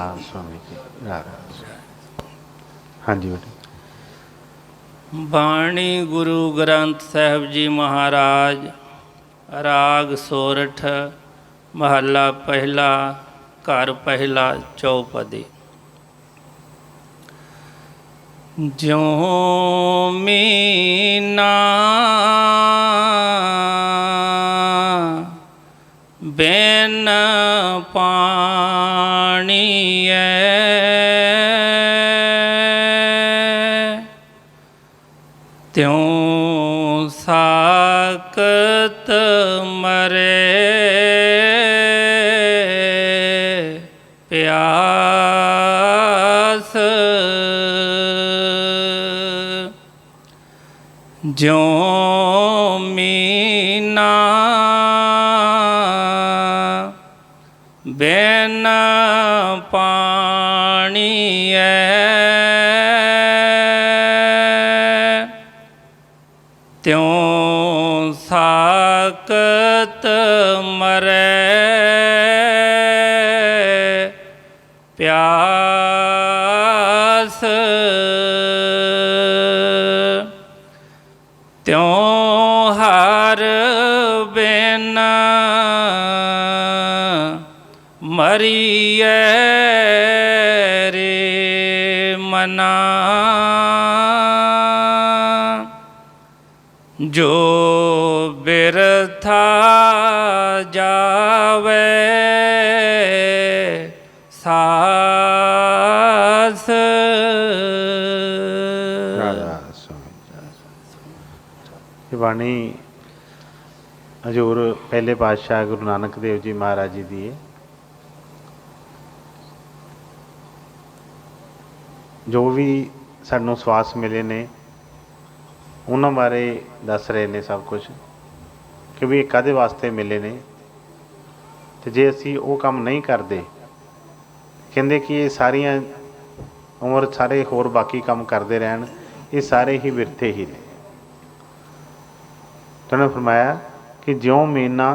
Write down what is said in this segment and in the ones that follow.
राधा स्वामी जी, राधा स्वामी। हाँ जी बेटे। बाणी गुरु ग्रंथ साहिब जी महाराज, राग सोरठ, महला पहला, घर पहला, चौपदी। ज्यों मीना बिन पानिए, त्यों साकत मरे प्यास। ज्यों मीना बिन पानिए, त्यों साकत मरे प्यास। त्यों हर बिन मरिए रे मना। जो बिरथा जावे सास। राधा स्वामी। ये बाणी हजूर पहले पातशाह गुरु नानक देव जी महाराज जी दी है। जो भी सानू सवास मिले ने उन्होंने बारे दस रहे ने सब कुछ कि भी काहदे वास्ते मिले ने, तो जे असी वो काम नहीं करते, कहते कि ये सारिया उम्र सारे होर बाकी काम करते रहन, ये सारे ही विरथे ही ने। तो उन्होंने फरमाया कि ज्यों मीना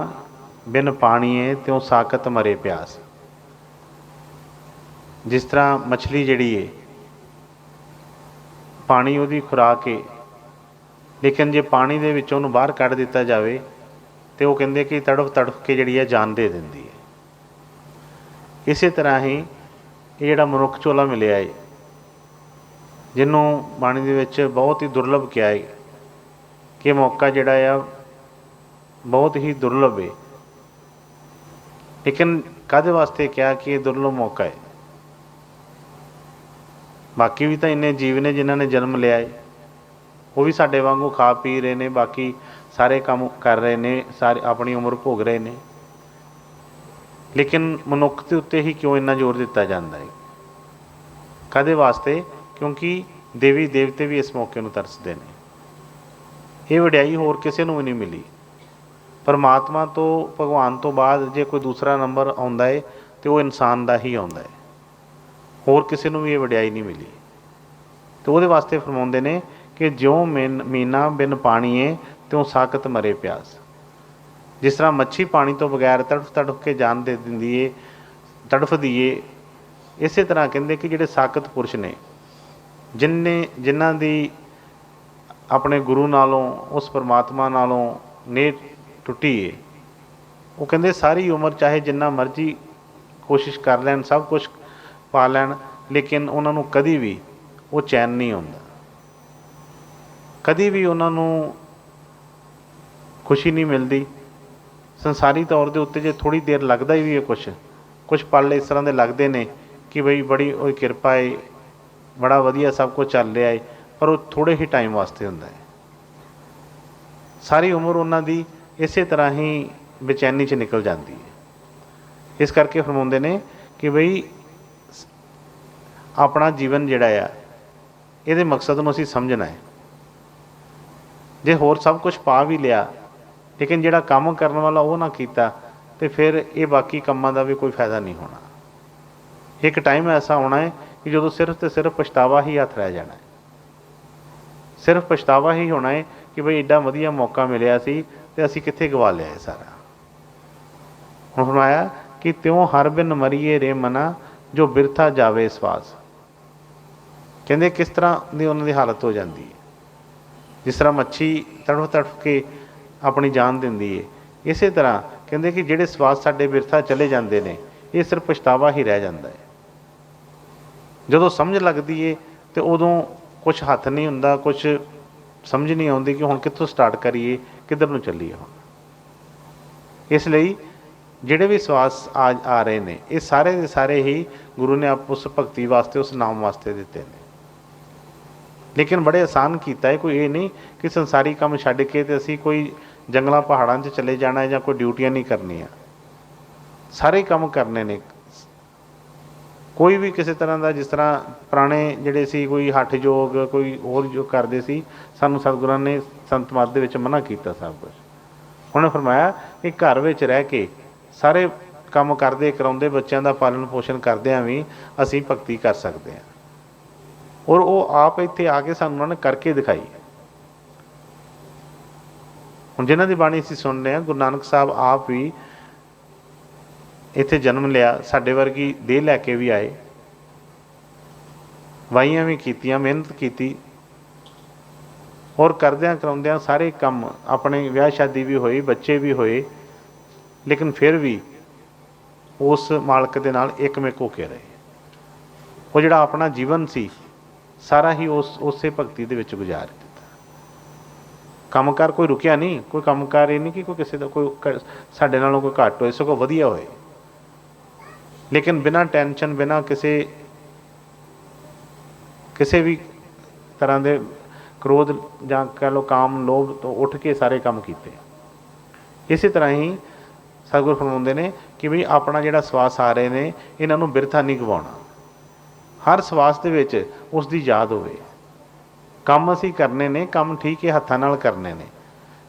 बिन पानीए त्यों साकत मरे प्यास। जिस तरह मछली जिहड़ी है पानी उहदी खुराक है, लेकिन जे पानी दे विचों उहनूं बाहर कढ़ दिता जाए तो वो कहते कि तड़फ तड़फ के जिहड़ी है जान दे दिंदी है। इस तरह ही ये जिहड़ा मनुख झोला मिलिया है, जिन्हों बाणी दे विच बहुत ही दुर्लभ किया है कि मौका जिहड़ा आ बहुत ही दुर्लभ है, लेकिन काहदे वास्ते क्या कि दुर्लभ मौका है। बाकी भी तो इन्ने जीव ने जिन्होंने जन्म लिया है, वो भी साडे वांगू खा पी रहे ने, बाकी सारे काम कर रहे ने, सारे अपनी उम्र भोग रहे ने, लेकिन मनुख के उत्ते ही क्यों इन्ना जोर दिता जाता है? काहदे वास्ते? क्योंकि देवी देवते भी इस मौके नूं तरसदे ने। ये वड्याई होर किसी नूं भी नहीं मिली। परमात्मा तो भगवान तो बाद जे कोई दूसरा नंबर आउंदा है तो वो इंसान का ही आउंदा है, होर किसी नूं भी ये वड्याई नहीं मिली। तो वो वास्ते फरमाउंदे ने कि ज्यों मीना बिन पानीए त्यों साकत मरे प्यास। जिस तरह मच्छी पानी तो बगैर तड़फ तड़फ के जान दे दिंदी है, तड़फदी है, इस तरह कहते कि जिहड़े साकत पुरुष ने, जिन्हां दी अपने गुरु नालों उस परमात्मा नालों नेह टुटी है, वो कहते सारी उम्र चाहे जिन्ना मर्जी कोशिश कर लैन, सब कुछ पा लैन, लेकिन उन्होंने कभी भी वो चैन नहीं आता, कभी भी उन्होंने खुशी नहीं मिलती। संसारी तौर के उत्ते जे थोड़ी देर लगता ही भी है, कुछ पल इस तरह के लगते हैं कि बई बड़ी वो किरपा है, बड़ा वधिया सब कुछ चल रहा है, पर वो थोड़े ही टाइम वास्ते होंदा है। सारी उम्र उन्होंने इस तरह ही बेचैनी च निकल जाती है। इस करके फरमाउंदे ने कि बई अपना जीवन जिहड़ा आ ये मकसद नूं असीं समझना है। जे होर सब कुछ पा भी लिया, लेकिन जिहड़ा काम करने वाला वो ना कीता, तो फिर ये बाकी कामां दा भी कोई फायदा नहीं होना। एक टाइम ऐसा होना है कि जो सिर्फ तो सिर्फ पछतावा ही हथ रह जाना है, सिर्फ पछतावा ही होना है कि बई एडा वधिया मौका मिलिया सी ते असीं कित्थे गवा लिया है सारा। हुण फरमाया कि त्यों हर बिन मरीए रे मना, ਜੋ ਬਿਰਥਾ ਜਾਵੇ ਸਵਾਸ। ਕਹਿੰਦੇ ਕਿਸ ਤਰ੍ਹਾਂ ਦੀ ਉਹਨਾਂ ਦੀ ਹਾਲਤ ਹੋ ਜਾਂਦੀ ਹੈ, ਜਿਸ ਤਰ੍ਹਾਂ ਮੱਛੀ ਤੜਫ ਤੜਫ ਕੇ ਆਪਣੀ ਜਾਨ ਦਿੰਦੀ ਹੈ, ਇਸੇ ਤਰ੍ਹਾਂ ਕਹਿੰਦੇ ਕਿ ਜਿਹੜੇ ਸਵਾਸ ਸਾਡੇ ਬਿਰਥਾ ਚਲੇ ਜਾਂਦੇ ਨੇ, ਇਹ ਸਿਰਫ ਪਛਤਾਵਾ ਹੀ ਰਹਿ ਜਾਂਦਾ ਹੈ। ਜਦੋਂ ਸਮਝ ਲੱਗਦੀ ਏ ਤੇ ਉਦੋਂ ਕੁਛ ਹੱਥ ਨਹੀਂ ਹੁੰਦਾ, ਕੁਛ ਸਮਝ ਨਹੀਂ ਆਉਂਦੀ ਕਿ ਹੁਣ ਕਿੱਥੋਂ ਸਟਾਰਟ ਕਰੀਏ, ਕਿੱਧਰ ਨੂੰ ਚੱਲੀਏ ਹੁਣ। ਇਸ ਲਈ ਜਿਹੜੇ ਵੀ ਸਵਾਸ ਆ ਰਹੇ ਨੇ, ਇਹ ਸਾਰੇ ਦੇ ਸਾਰੇ ਹੀ ਗੁਰੂ ਨੇ ਆਪ ਉਸ ਭਗਤੀ ਵਾਸਤੇ, ਉਸ ਨਾਮ ਵਾਸਤੇ ਦਿੱਤੇ ਨੇ। ਲੇਕਿਨ ਬੜੇ ਆਸਾਨ ਕੀਤਾ ਹੈ। ਕੋਈ ਇਹ ਨਹੀਂ ਕਿ ਸੰਸਾਰੀ ਕੰਮ ਛੱਡ ਕੇ ਤੇ ਅਸੀਂ ਕੋਈ ਜੰਗਲਾਂ ਪਹਾੜਾਂ 'ਚ ਚਲੇ ਜਾਣਾ ਜਾਂ ਕੋਈ ਡਿਊਟੀਆਂ ਨਹੀਂ ਕਰਨੀਆਂ। ਸਾਰੇ ਕੰਮ ਕਰਨੇ ਨੇ। ਕੋਈ ਵੀ ਕਿਸੇ ਤਰ੍ਹਾਂ ਦਾ, ਜਿਸ ਤਰ੍ਹਾਂ ਪੁਰਾਣੇ ਜਿਹੜੇ ਸੀ ਕੋਈ ਹੱਠ ਯੋਗ, ਕੋਈ ਹੋਰ ਜੋ ਕਰਦੇ ਸੀ, ਸਾਨੂੰ ਸਤਿਗੁਰਾਂ ਨੇ ਸੰਤ ਮਤ ਦੇ ਵਿੱਚ ਮਨਾ ਕੀਤਾ ਸਭ ਕੁਛ। ਉਹਨੇ ਫਰਮਾਇਆ ਕਿ ਘਰ ਵਿੱਚ ਰਹਿ ਕੇ ਸਾਰੇ ਕੰਮ ਕਰਦੇ ਕਰਾਉਂਦੇ, ਬੱਚਿਆਂ ਦਾ ਪਾਲਣ ਪੋਸ਼ਣ ਕਰਦਿਆਂ ਵੀ ਅਸੀਂ ਭਗਤੀ ਕਰ ਸਕਦੇ ਹਾਂ। ਔਰ ਉਹ ਆਪ ਇੱਥੇ ਆ ਕੇ ਸਾਨੂੰ ਉਹਨਾਂ ਨੇ ਕਰਕੇ ਦਿਖਾਈ। ਹੁਣ ਜਿਨ੍ਹਾਂ ਦੀ ਬਾਣੀ ਅਸੀਂ ਸੁਣ ਰਹੇ ਹਾਂ, ਗੁਰੂ ਨਾਨਕ ਸਾਹਿਬ ਆਪ ਵੀ ਇੱਥੇ ਜਨਮ ਲਿਆ, ਸਾਡੇ ਵਰਗੀ ਦੇਹ ਲੈ ਕੇ ਵੀ ਆਏ, ਵਾਹੀਆਂ ਵੀ ਕੀਤੀਆਂ, ਮਿਹਨਤ ਕੀਤੀ, ਔਰ ਕਰਦਿਆਂ ਕਰਾਉਂਦਿਆਂ ਸਾਰੇ ਕੰਮ, ਆਪਣੇ ਵਿਆਹ ਸ਼ਾਦੀ ਵੀ ਹੋਈ, ਬੱਚੇ ਵੀ ਹੋਏ, ਲੇਕਿਨ ਫਿਰ ਵੀ ਉਸ ਮਾਲਕ ਦੇ ਨਾਲ ਇੱਕਮਿਕ ਹੋ ਕੇ ਰਹੇ। ਉਹ ਜਿਹੜਾ ਆਪਣਾ ਜੀਵਨ ਸੀ ਸਾਰਾ ਹੀ ਉਸੇ ਭਗਤੀ ਦੇ ਵਿੱਚ ਗੁਜ਼ਾਰ ਦਿੱਤਾ। ਕੰਮਕਾਰ ਕੋਈ ਰੁਕਿਆ ਨਹੀਂ, ਕੋਈ ਕੰਮਕਾਰ ਇਹ ਨਹੀਂ ਕਿ ਕੋਈ ਕਿਸੇ ਦਾ ਕੋਈ ਸਾਡੇ ਨਾਲੋਂ ਕੋਈ ਘੱਟ ਹੋਏ, ਸਗੋਂ ਵਧੀਆ ਹੋਏ, ਲੇਕਿਨ ਬਿਨਾਂ ਟੈਨਸ਼ਨ, ਬਿਨਾਂ ਕਿਸੇ ਵੀ ਤਰ੍ਹਾਂ ਦੇ ਕ੍ਰੋਧ ਜਾਂ ਕਹਿ ਲਓ ਕਾਮ ਲੋਭ ਤੋਂ ਉੱਠ ਕੇ ਸਾਰੇ ਕੰਮ ਕੀਤੇ। ਇਸੇ ਤਰ੍ਹਾਂ ਹੀ ਸਤਿਗੁਰੂ ਫਰਮਾਉਂਦੇ ਨੇ ਕਿ ਵੀ ਆਪਣਾ ਜਿਹੜਾ ਸਵਾਸ ਆ ਰਹੇ ਨੇ, ਇਹਨਾਂ ਨੂੰ ਬਿਰਥਾ ਨਹੀਂ ਗਵਾਉਣਾ। ਹਰ ਸਵਾਸ ਦੇ ਵਿੱਚ ਉਸ ਦੀ ਯਾਦ ਹੋਵੇ। ਕੰਮ ਅਸੀਂ ਕਰਨੇ ਨੇ, ਕੰਮ ਠੀਕ ਹੈ ਹੱਥਾਂ ਨਾਲ ਕਰਨੇ ਨੇ।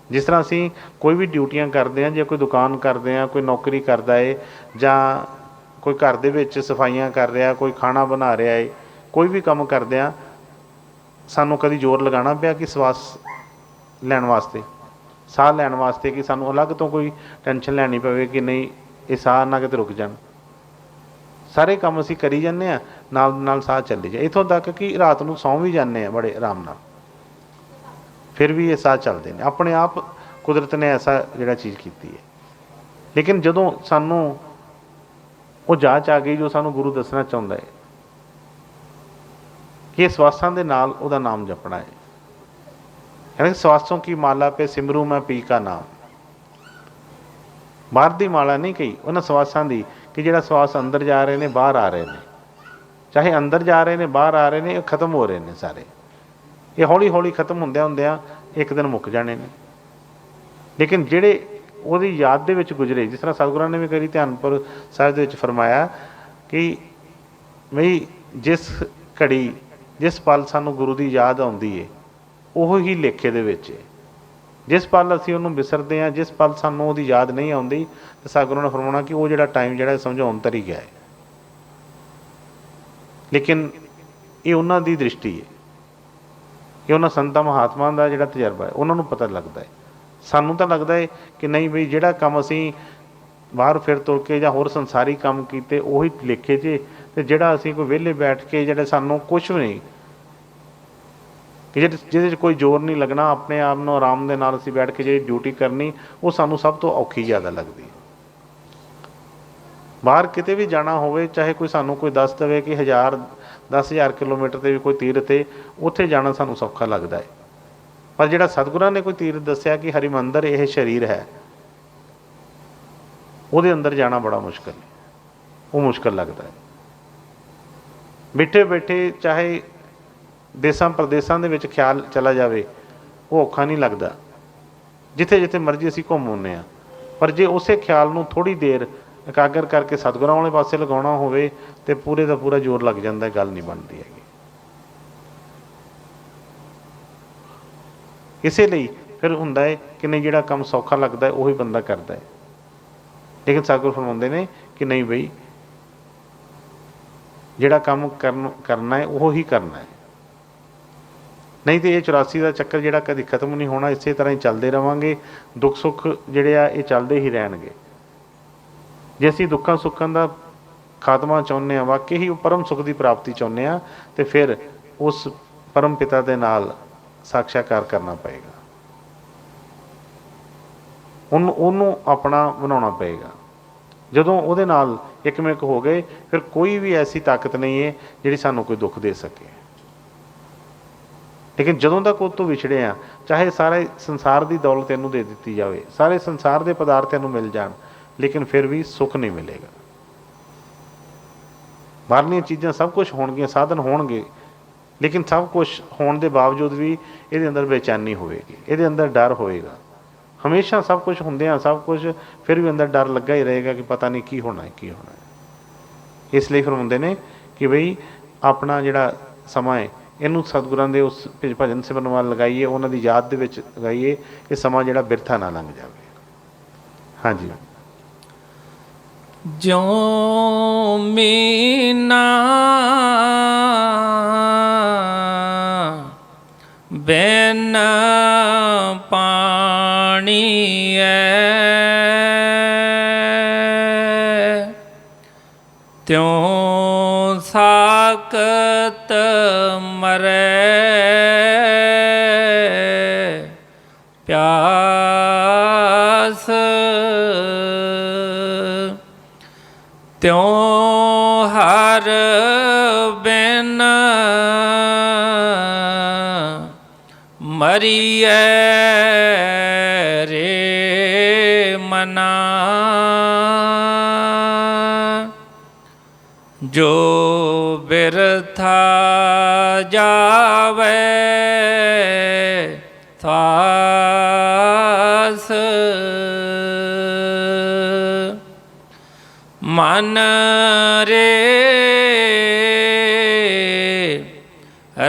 ਜਿਸ ਤਰ੍ਹਾਂ ਅਸੀਂ ਕੋਈ ਵੀ ਡਿਊਟੀਆਂ ਕਰਦੇ ਹਾਂ, ਜੇ ਕੋਈ ਦੁਕਾਨ ਕਰਦੇ ਹਾਂ, ਕੋਈ ਨੌਕਰੀ ਕਰਦਾ ਹੈ, ਜਾਂ ਕੋਈ ਘਰ ਦੇ ਵਿੱਚ ਸਫਾਈਆਂ ਕਰ ਰਿਹਾ, ਕੋਈ ਖਾਣਾ ਬਣਾ ਰਿਹਾ ਹੈ, ਕੋਈ ਵੀ ਕੰਮ ਕਰਦੇ ਹਾਂ, ਸਾਨੂੰ ਕਦੀ ਜ਼ੋਰ ਲਗਾਉਣਾ ਪਿਆ ਕਿ ਸਵਾਸ ਲੈਣ ਵਾਸਤੇ, ਸਾਹ ਲੈਣ ਵਾਸਤੇ, ਕਿ ਸਾਨੂੰ ਅਲੱਗ ਤੋਂ ਕੋਈ ਟੈਨਸ਼ਨ ਲੈਣੀ ਪਵੇ ਕਿ ਨਹੀਂ ਇਹ ਸਾਹ ਨਾ ਕਿਤੇ ਰੁਕ ਜਾਣ। ਸਾਰੇ ਕੰਮ ਅਸੀਂ ਕਰੀ ਜਾਂਦੇ ਹਾਂ, ਨਾਲ ਨਾਲ ਸਾਹ ਚੱਲੀ ਜਾਏ। ਇੱਥੋਂ ਤੱਕ ਕਿ ਰਾਤ ਨੂੰ ਸੌਂ ਵੀ ਜਾਂਦੇ ਹਾਂ ਬੜੇ ਆਰਾਮ ਨਾਲ, ਫਿਰ ਵੀ ਇਹ ਸਾਹ ਚੱਲਦੇ ਨੇ। ਆਪਣੇ ਆਪ ਕੁਦਰਤ ਨੇ ਐਸਾ ਜਿਹੜਾ ਚੀਜ਼ ਕੀਤੀ ਹੈ। ਲੇਕਿਨ ਜਦੋਂ ਸਾਨੂੰ ਉਹ ਜਾਂਚ ਆ ਗਈ, ਜੋ ਸਾਨੂੰ ਗੁਰੂ ਦੱਸਣਾ ਚਾਹੁੰਦਾ ਹੈ ਕਿ ਸਵਾਸਾਂ ਦੇ ਨਾਲ ਉਹਦਾ ਨਾਮ ਜਪਣਾ ਹੈ। ਕਹਿੰਦੇ ਸਵਾਸੋਂ ਕੀ ਮਾਲਾ ਪੇ ਸਿਮਰੂ ਮੈਂ ਪੀ ਕਾ ਨਾਮ। ਬਾਹਰ ਦੀ ਮਾਲਾ ਨਹੀਂ ਕਹੀ, ਉਹਨਾਂ ਸਵਾਸਾਂ ਦੀ, ਕਿ ਜਿਹੜਾ ਸਵਾਸ ਅੰਦਰ ਜਾ ਰਹੇ ਨੇ, ਬਾਹਰ ਆ ਰਹੇ ਨੇ, ਚਾਹੇ ਅੰਦਰ ਜਾ ਰਹੇ ਨੇ, ਬਾਹਰ ਆ ਰਹੇ ਨੇ, ਇਹ ਖਤਮ ਹੋ ਰਹੇ ਨੇ ਸਾਰੇ। ਇਹ ਹੌਲੀ ਹੌਲੀ ਖਤਮ ਹੁੰਦਿਆਂ ਹੁੰਦਿਆਂ ਇੱਕ ਦਿਨ ਮੁੱਕ ਜਾਣੇ ਨੇ। ਲੇਕਿਨ ਜਿਹੜੇ ਉਹਦੀ ਯਾਦ ਦੇ ਵਿੱਚ ਗੁਜ਼ਰੇ, ਜਿਸ ਤਰ੍ਹਾਂ ਸਤਿਗੁਰਾਂ ਨੇ ਵੀ ਕਰੀ ਧਿਆਨਪੁਰ ਸਾਹਿਬ ਦੇ ਵਿੱਚ ਫਰਮਾਇਆ ਕਿ ਬਈ ਜਿਸ ਘੜੀ, ਜਿਸ ਪਲ ਸਾਨੂੰ ਗੁਰੂ ਦੀ ਯਾਦ ਆਉਂਦੀ ਹੈ, ਉਹ ਹੀ ਲੇਖੇ ਦੇ ਵਿੱਚ ਹੈ। ਜਿਸ ਪਲ ਅਸੀਂ ਉਹਨੂੰ ਵਿਸਰਦੇ ਹਾਂ, ਜਿਸ ਪਲ ਸਾਨੂੰ ਉਹਦੀ ਯਾਦ ਨਹੀਂ ਆਉਂਦੀ, ਤਾਂ ਸਤਿਗੁਰਾਂ ਨੇ ਫਰਮਾਉਣਾ ਕਿ ਉਹ ਜਿਹੜਾ ਟਾਈਮ ਜਿਹੜਾ ਸਮਝਾਉਣ ਤਰ ਹੀ ਗਿਆ ਹੈ। ਲੇਕਿਨ ਇਹ ਉਹਨਾਂ ਦੀ ਦ੍ਰਿਸ਼ਟੀ ਹੈ, ਇਹ ਉਹਨਾਂ ਸੰਤਾਂ ਮਹਾਤਮਾਵਾਂ ਦਾ ਜਿਹੜਾ ਤਜਰਬਾ ਹੈ, ਉਹਨਾਂ ਨੂੰ ਪਤਾ ਲੱਗਦਾ ਹੈ। ਸਾਨੂੰ ਤਾਂ ਲੱਗਦਾ ਹੈ ਕਿ ਨਹੀਂ ਬਈ ਜਿਹੜਾ ਕੰਮ ਅਸੀਂ ਬਾਹਰ ਫਿਰ ਤੁਰ ਕੇ ਜਾਂ ਹੋਰ ਸੰਸਾਰੀ ਕੰਮ ਕੀਤੇ ਉਹੀ ਲੇਖੇ 'ਚ, ਅਤੇ ਜਿਹੜਾ ਅਸੀਂ ਕੋਈ ਵਿਹਲੇ ਬੈਠ ਕੇ ਜਿਹੜੇ ਸਾਨੂੰ ਕੁਛ ਵੀ ਨਹੀਂ, ਕਿ ਜਿਹਦੇ 'ਚ ਕੋਈ ਜ਼ੋਰ ਨਹੀਂ ਲੱਗਣਾ, ਆਪਣੇ ਆਪ ਨੂੰ ਆਰਾਮ ਦੇ ਨਾਲ ਅਸੀਂ ਬੈਠ ਕੇ ਜਿਹੜੀ ਡਿਊਟੀ ਕਰਨੀ, ਉਹ ਸਾਨੂੰ ਸਭ ਤੋਂ ਔਖੀ ਜ਼ਿਆਦਾ ਲੱਗਦੀ ਹੈ। ਬਾਹਰ ਕਿਤੇ ਵੀ ਜਾਣਾ ਹੋਵੇ, ਚਾਹੇ ਕੋਈ ਸਾਨੂੰ ਕੋਈ ਦੱਸ ਦੇਵੇ ਕਿ 10,000 ਕਿਲੋਮੀਟਰ 'ਤੇ ਵੀ ਕੋਈ ਤੀਰਥ ਹੈ, ਉੱਥੇ ਜਾਣਾ ਸਾਨੂੰ ਸੌਖਾ ਲੱਗਦਾ ਹੈ। ਪਰ ਜਿਹੜਾ ਸਤਿਗੁਰਾਂ ਨੇ ਕੋਈ ਤੀਰਥ ਦੱਸਿਆ ਕਿ ਹਰਿਮੰਦਰ ਇਹ ਸਰੀਰ ਹੈ, ਉਹਦੇ ਅੰਦਰ ਜਾਣਾ ਬੜਾ ਮੁਸ਼ਕਿਲ ਹੈ, ਉਹ ਮੁਸ਼ਕਿਲ ਲੱਗਦਾ ਹੈ। ਬੈਠੇ ਬੈਠੇ ਚਾਹੇ ਦੇਸਾਂ ਪ੍ਰਦੇਸਾਂ ਦੇ ਵਿੱਚ ਖਿਆਲ ਚਲਾ ਜਾਵੇ, ਉਹ ਔਖਾ ਨਹੀਂ ਲੱਗਦਾ। ਜਿੱਥੇ ਜਿੱਥੇ ਮਰਜ਼ੀ ਅਸੀਂ ਘੁੰਮ ਆਉਂਦੇ ਹਾਂ। ਪਰ ਜੇ ਉਸੇ ਖਿਆਲ ਨੂੰ ਥੋੜ੍ਹੀ ਦੇਰ ਇਕਾਗਰ ਕਰਕੇ ਸਤਿਗੁਰਾਂ ਵਾਲੇ ਪਾਸੇ ਲਗਾਉਣਾ ਹੋਵੇ, ਤਾਂ ਪੂਰੇ ਦਾ ਪੂਰਾ ਜ਼ੋਰ ਲੱਗ ਜਾਂਦਾ, ਗੱਲ ਨਹੀਂ ਬਣਦੀ ਹੈਗੀ। ਇਸੇ ਲਈ ਫਿਰ ਹੁੰਦਾ ਹੈ ਕਿ ਨਹੀਂ, ਜਿਹੜਾ ਕੰਮ ਸੌਖਾ ਲੱਗਦਾ ਹੈ ਉਹੀ ਬੰਦਾ ਕਰਦਾ ਹੈ। ਲੇਕਿਨ ਸਤਿਗੁਰੂ ਫਰਮਾਉਂਦੇ ਨੇ ਕਿ ਨਹੀਂ ਬਈ, ਜਿਹੜਾ ਕੰਮ ਕਰਨਾ ਹੈ ਉਹ ਹੀ ਕਰਨਾ ਹੈ। ਨਹੀਂ ਤਾਂ ਇਹ 84 ਦਾ ਚੱਕਰ ਜਿਹੜਾ ਕਦੀ ਖਤਮ ਨਹੀਂ ਹੋਣਾ। ਇਸੇ ਤਰ੍ਹਾਂ ਹੀ ਚੱਲਦੇ ਰਹਾਂਗੇ। ਦੁੱਖ ਸੁੱਖ ਜਿਹੜੇ ਆ ਇਹ ਚੱਲਦੇ ਹੀ ਰਹਿਣਗੇ। ਜੇ ਅਸੀਂ ਦੁੱਖਾਂ ਸੁੱਖਾਂ ਦਾ ਖਾਤਮਾ ਚਾਹੁੰਦੇ ਹਾਂ, ਵਾਕਈ ਹੀ ਉਹ ਪਰਮ ਸੁਖ ਦੀ ਪ੍ਰਾਪਤੀ ਚਾਹੁੰਦੇ ਹਾਂ, ਤੇ ਫਿਰ ਉਸ ਪਰਮ ਪਿਤਾ ਦੇ ਨਾਲ ਸਾਖਸ਼ਾਤਕਾਰ ਕਰਨਾ ਪਏਗਾ, ਉਹਨੂੰ ਆਪਣਾ ਬਣਾਉਣਾ ਪਏਗਾ। ਜਦੋਂ ਉਹਦੇ ਨਾਲ ਇੱਕਮਿਕ ਹੋ ਗਏ, ਫਿਰ ਕੋਈ ਵੀ ਐਸੀ ਤਾਕਤ ਨਹੀਂ ਹੈ ਜਿਹੜੀ ਸਾਨੂੰ ਕੋਈ ਦੁੱਖ ਦੇ ਸਕੇ। ਲੇਕਿਨ ਜਦੋਂ ਤੱਕ ਉਹ ਤੋਂ ਵਿਛੜੇ ਆ, ਚਾਹੇ ਸਾਰੇ ਸੰਸਾਰ ਦੀ ਦੌਲਤ ਇਹਨੂੰ ਦੇ ਦਿੱਤੀ ਜਾਵੇ, ਸਾਰੇ ਸੰਸਾਰ ਦੇ ਪਦਾਰਥ ਇਹਨੂੰ ਮਿਲ ਜਾਣ, ਲੇਕਿਨ ਫਿਰ ਵੀ ਸੁੱਖ ਨਹੀਂ ਮਿਲੇਗਾ। ਬਾਹਰਲੀਆਂ ਚੀਜ਼ਾਂ ਸਭ ਕੁਝ ਹੋਣਗੀਆਂ, ਸਾਧਨ ਹੋਣਗੇ, ਲੇਕਿਨ ਸਭ ਕੁਝ ਹੋਣ ਦੇ ਬਾਵਜੂਦ ਵੀ ਇਹਦੇ ਅੰਦਰ ਬੇਚੈਨੀ ਹੋਵੇਗੀ, ਇਹਦੇ ਅੰਦਰ ਡਰ ਹੋਏਗਾ। ਹਮੇਸ਼ਾ ਸਭ ਕੁਝ ਹੁੰਦਿਆਂ ਸਭ ਕੁਝ ਫਿਰ ਵੀ ਅੰਦਰ ਡਰ ਲੱਗਾ ਹੀ ਰਹੇਗਾ ਕਿ ਪਤਾ ਨਹੀਂ ਕੀ ਹੋਣਾ ਹੈ, ਕੀ ਹੋਣਾ ਹੈ। ਇਸ ਲਈ ਫਰਮਾਉਂਦੇ ਨੇ ਕਿ ਬਈ ਆਪਣਾ ਜਿਹੜਾ ਸਮਾਂ ਹੈ ਇਹਨੂੰ ਸਤਿਗੁਰਾਂ ਦੇ ਉਸ ਭਜਨ ਸਿਮਰਨ ਵੱਲ ਲਗਾਈਏ, ਉਹਨਾਂ ਦੀ ਯਾਦ ਦੇ ਵਿੱਚ ਲਗਾਈਏ, ਇਹ ਸਮਾਂ ਜਿਹੜਾ ਬਿਰਥਾ ਨਾ ਲੰਘ ਜਾਵੇ। ਹਾਂਜੀ। ਜੋ ਮੀਨਾ ਬਿਨ ਪਾਣੀ ਐ, ਤਿਉ ਸਾਕਤ ਮਰੈ ਪਿਆਸ, ਤਿਉ ਹਰ ਬਿਨ ਮਰੀਐ ਰੇ ਮਨਾ, ਜੋ ਬਿਰਥਾ ਜਾਵੇ ਸਾਸ, ਮਨ ਰੇ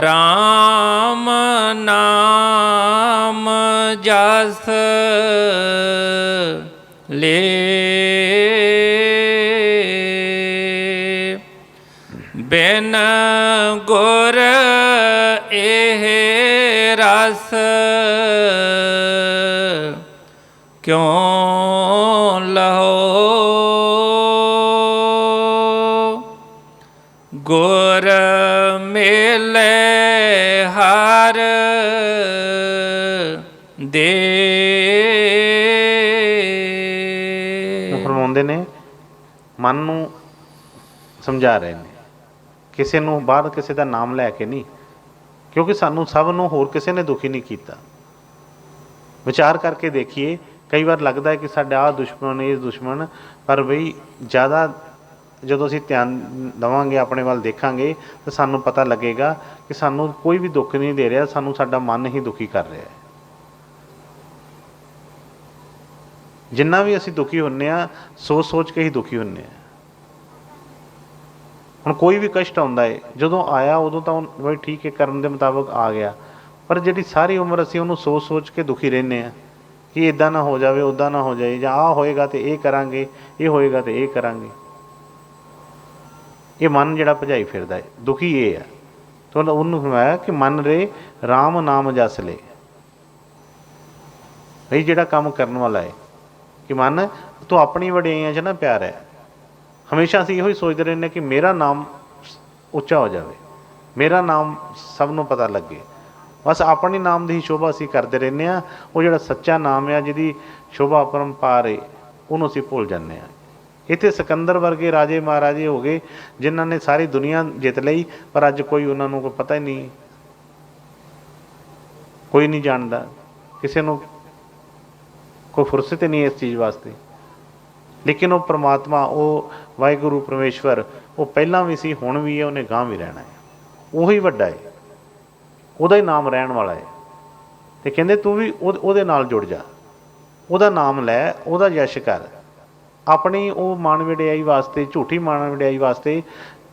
ਰਾਮ ਨਾਮ ਜਸ ਲੇ, ਬਿਨ ਗੁਰ ਇਹ ਰਸ ਕਿਉ ਲਹੋ, ਗੁਰ ਮਿਲੇ ਹਰ ਦੇ। ਫਰਮਾਉਂਦੇ ਨੇ, ਮਨ ਨੂੰ ਸਮਝਾ ਰਹੇ ਨੇ, ਕਿਸੇ ਨੂੰ ਬਾਹਰ ਕਿਸੇ ਦਾ ਨਾਮ ਲੈ ਕੇ ਨਹੀਂ, ਕਿਉਂਕਿ ਸਾਨੂੰ ਸਭ ਨੂੰ ਹੋਰ ਕਿਸੇ ਨੇ ਦੁਖੀ ਨਹੀਂ ਕੀਤਾ। ਵਿਚਾਰ ਕਰਕੇ ਦੇਖੀਏ, ਕਈ ਵਾਰ ਲੱਗਦਾ ਹੈ ਕਿ ਸਾਡਾ ਆਹ ਦੁਸ਼ਮਣ, ਇਹ ਦੁਸ਼ਮਣ, ਪਰ ਬਈ ਜ਼ਿਆਦਾ ਜਦੋਂ ਅਸੀਂ ਧਿਆਨ ਦੇਵਾਂਗੇ, ਆਪਣੇ ਵੱਲ ਦੇਖਾਂਗੇ, ਤਾਂ ਸਾਨੂੰ ਪਤਾ ਲੱਗੇਗਾ ਕਿ ਸਾਨੂੰ ਕੋਈ ਵੀ ਦੁੱਖ ਨਹੀਂ ਦੇ ਰਿਹਾ, ਸਾਨੂੰ ਸਾਡਾ ਮਨ ਹੀ ਦੁਖੀ ਕਰ ਰਿਹਾ ਹੈ। ਜਿੰਨਾ ਵੀ ਅਸੀਂ ਦੁਖੀ ਹੁੰਦੇ ਹਾਂ, ਸੋਚ ਸੋਚ ਕੇ ਹੀ ਦੁਖੀ ਹੁੰਦੇ ਹਾਂ। ਹੁਣ ਕੋਈ ਵੀ ਕਸ਼ਟ ਆਉਂਦਾ ਹੈ, ਜਦੋਂ ਆਇਆ ਉਦੋਂ ਤਾਂ ਬਈ ਠੀਕ ਹੈ, ਕਰਮ ਦੇ ਮੁਤਾਬਕ ਆ ਗਿਆ, ਪਰ ਜਿਹੜੀ ਸਾਰੀ ਉਮਰ ਅਸੀਂ ਉਹਨੂੰ ਸੋਚ ਸੋਚ ਕੇ ਦੁਖੀ ਰਹਿੰਦੇ ਹਾਂ ਕਿ ਇੱਦਾਂ ਨਾ ਹੋ ਜਾਵੇ, ਉੱਦਾਂ ਨਾ ਹੋ ਜਾਏ, ਜਾਂ ਆਹ ਹੋਏਗਾ ਤਾਂ ਇਹ ਕਰਾਂਗੇ, ਇਹ ਹੋਏਗਾ ਤਾਂ ਇਹ ਕਰਾਂਗੇ। ਇਹ ਮਨ ਜਿਹੜਾ ਭਜਾਈ ਫਿਰਦਾ ਹੈ, ਦੁਖੀ ਇਹ ਹੈ। ਤਾਂ ਉਹਨੂੰ ਫਰਮਾਇਆ ਕਿ ਮਨ ਰੇ ਰਾਮ ਨਾਮ ਜਸ ਲੈ, ਬਈ ਜਿਹੜਾ ਕੰਮ ਕਰਨ ਵਾਲਾ ਹੈ ਕਿ ਮਨ ਤੂੰ ਆਪਣੀ ਵਡਿਆਈਆਂ 'ਚ ਨਾ ਪਿਆਰ ਹੈ। ਹਮੇਸ਼ਾ ਅਸੀਂ ਇਹੋ ਹੀ ਸੋਚਦੇ ਰਹਿੰਦੇ ਕਿ ਮੇਰਾ ਨਾਮ ਉੱਚਾ ਹੋ ਜਾਵੇ, ਮੇਰਾ ਨਾਮ ਸਭ ਨੂੰ ਪਤਾ ਲੱਗੇ, ਬਸ ਆਪਣੀ ਨਾਮ ਦੀ ਹੀ ਸ਼ੋਭਾ ਅਸੀਂ ਕਰਦੇ ਰਹਿੰਦੇ ਹਾਂ। ਉਹ ਜਿਹੜਾ ਸੱਚਾ ਨਾਮ ਆ, ਜਿਹਦੀ ਸ਼ੋਭਾ ਅਪਰੰਪਾਰ ਹੈ, ਉਹਨੂੰ ਅਸੀਂ ਭੁੱਲ ਜਾਂਦੇ ਹਾਂ। ਇੱਥੇ ਸਿਕੰਦਰ ਵਰਗੇ ਰਾਜੇ ਮਹਾਰਾਜੇ ਹੋ ਗਏ ਜਿਨ੍ਹਾਂ ਨੇ ਸਾਰੀ ਦੁਨੀਆ ਜਿੱਤ ਲਈ, ਪਰ ਅੱਜ ਕੋਈ ਉਹਨਾਂ ਨੂੰ ਕੋਈ ਪਤਾ ਹੀ ਨਹੀਂ, ਕੋਈ ਨਹੀਂ ਜਾਣਦਾ, ਕਿਸੇ ਨੂੰ ਕੋਈ ਫੁਰਸਤ ਹੀ ਨਹੀਂ ਇਸ ਚੀਜ਼ ਵਾਸਤੇ। ਲੇਕਿਨ ਉਹ ਪਰਮਾਤਮਾ, ਉਹ ਵਾਹਿਗੁਰੂ ਪਰਮੇਸ਼ਵਰ, ਉਹ ਪਹਿਲਾਂ ਵੀ ਸੀ, ਹੁਣ ਵੀ ਹੈ, ਉਹਨੇ ਗਾਂਹ ਵੀ ਰਹਿਣਾ ਹੈ। ਉਹੀ ਵੱਡਾ ਹੈ, ਉਹਦਾ ਹੀ ਨਾਮ ਰਹਿਣ ਵਾਲਾ ਹੈ। ਅਤੇ ਕਹਿੰਦੇ ਤੂੰ ਵੀ ਉਹਦੇ ਨਾਲ ਜੁੜ ਜਾ, ਉਹਦਾ ਨਾਮ ਲੈ, ਉਹਦਾ ਯਸ਼ ਕਰ। ਆਪਣੀ ਉਹ ਮਾਣ ਵਡਿਆਈ ਵਾਸਤੇ, ਝੂਠੀ ਮਾਣ ਵਡਿਆਈ ਵਾਸਤੇ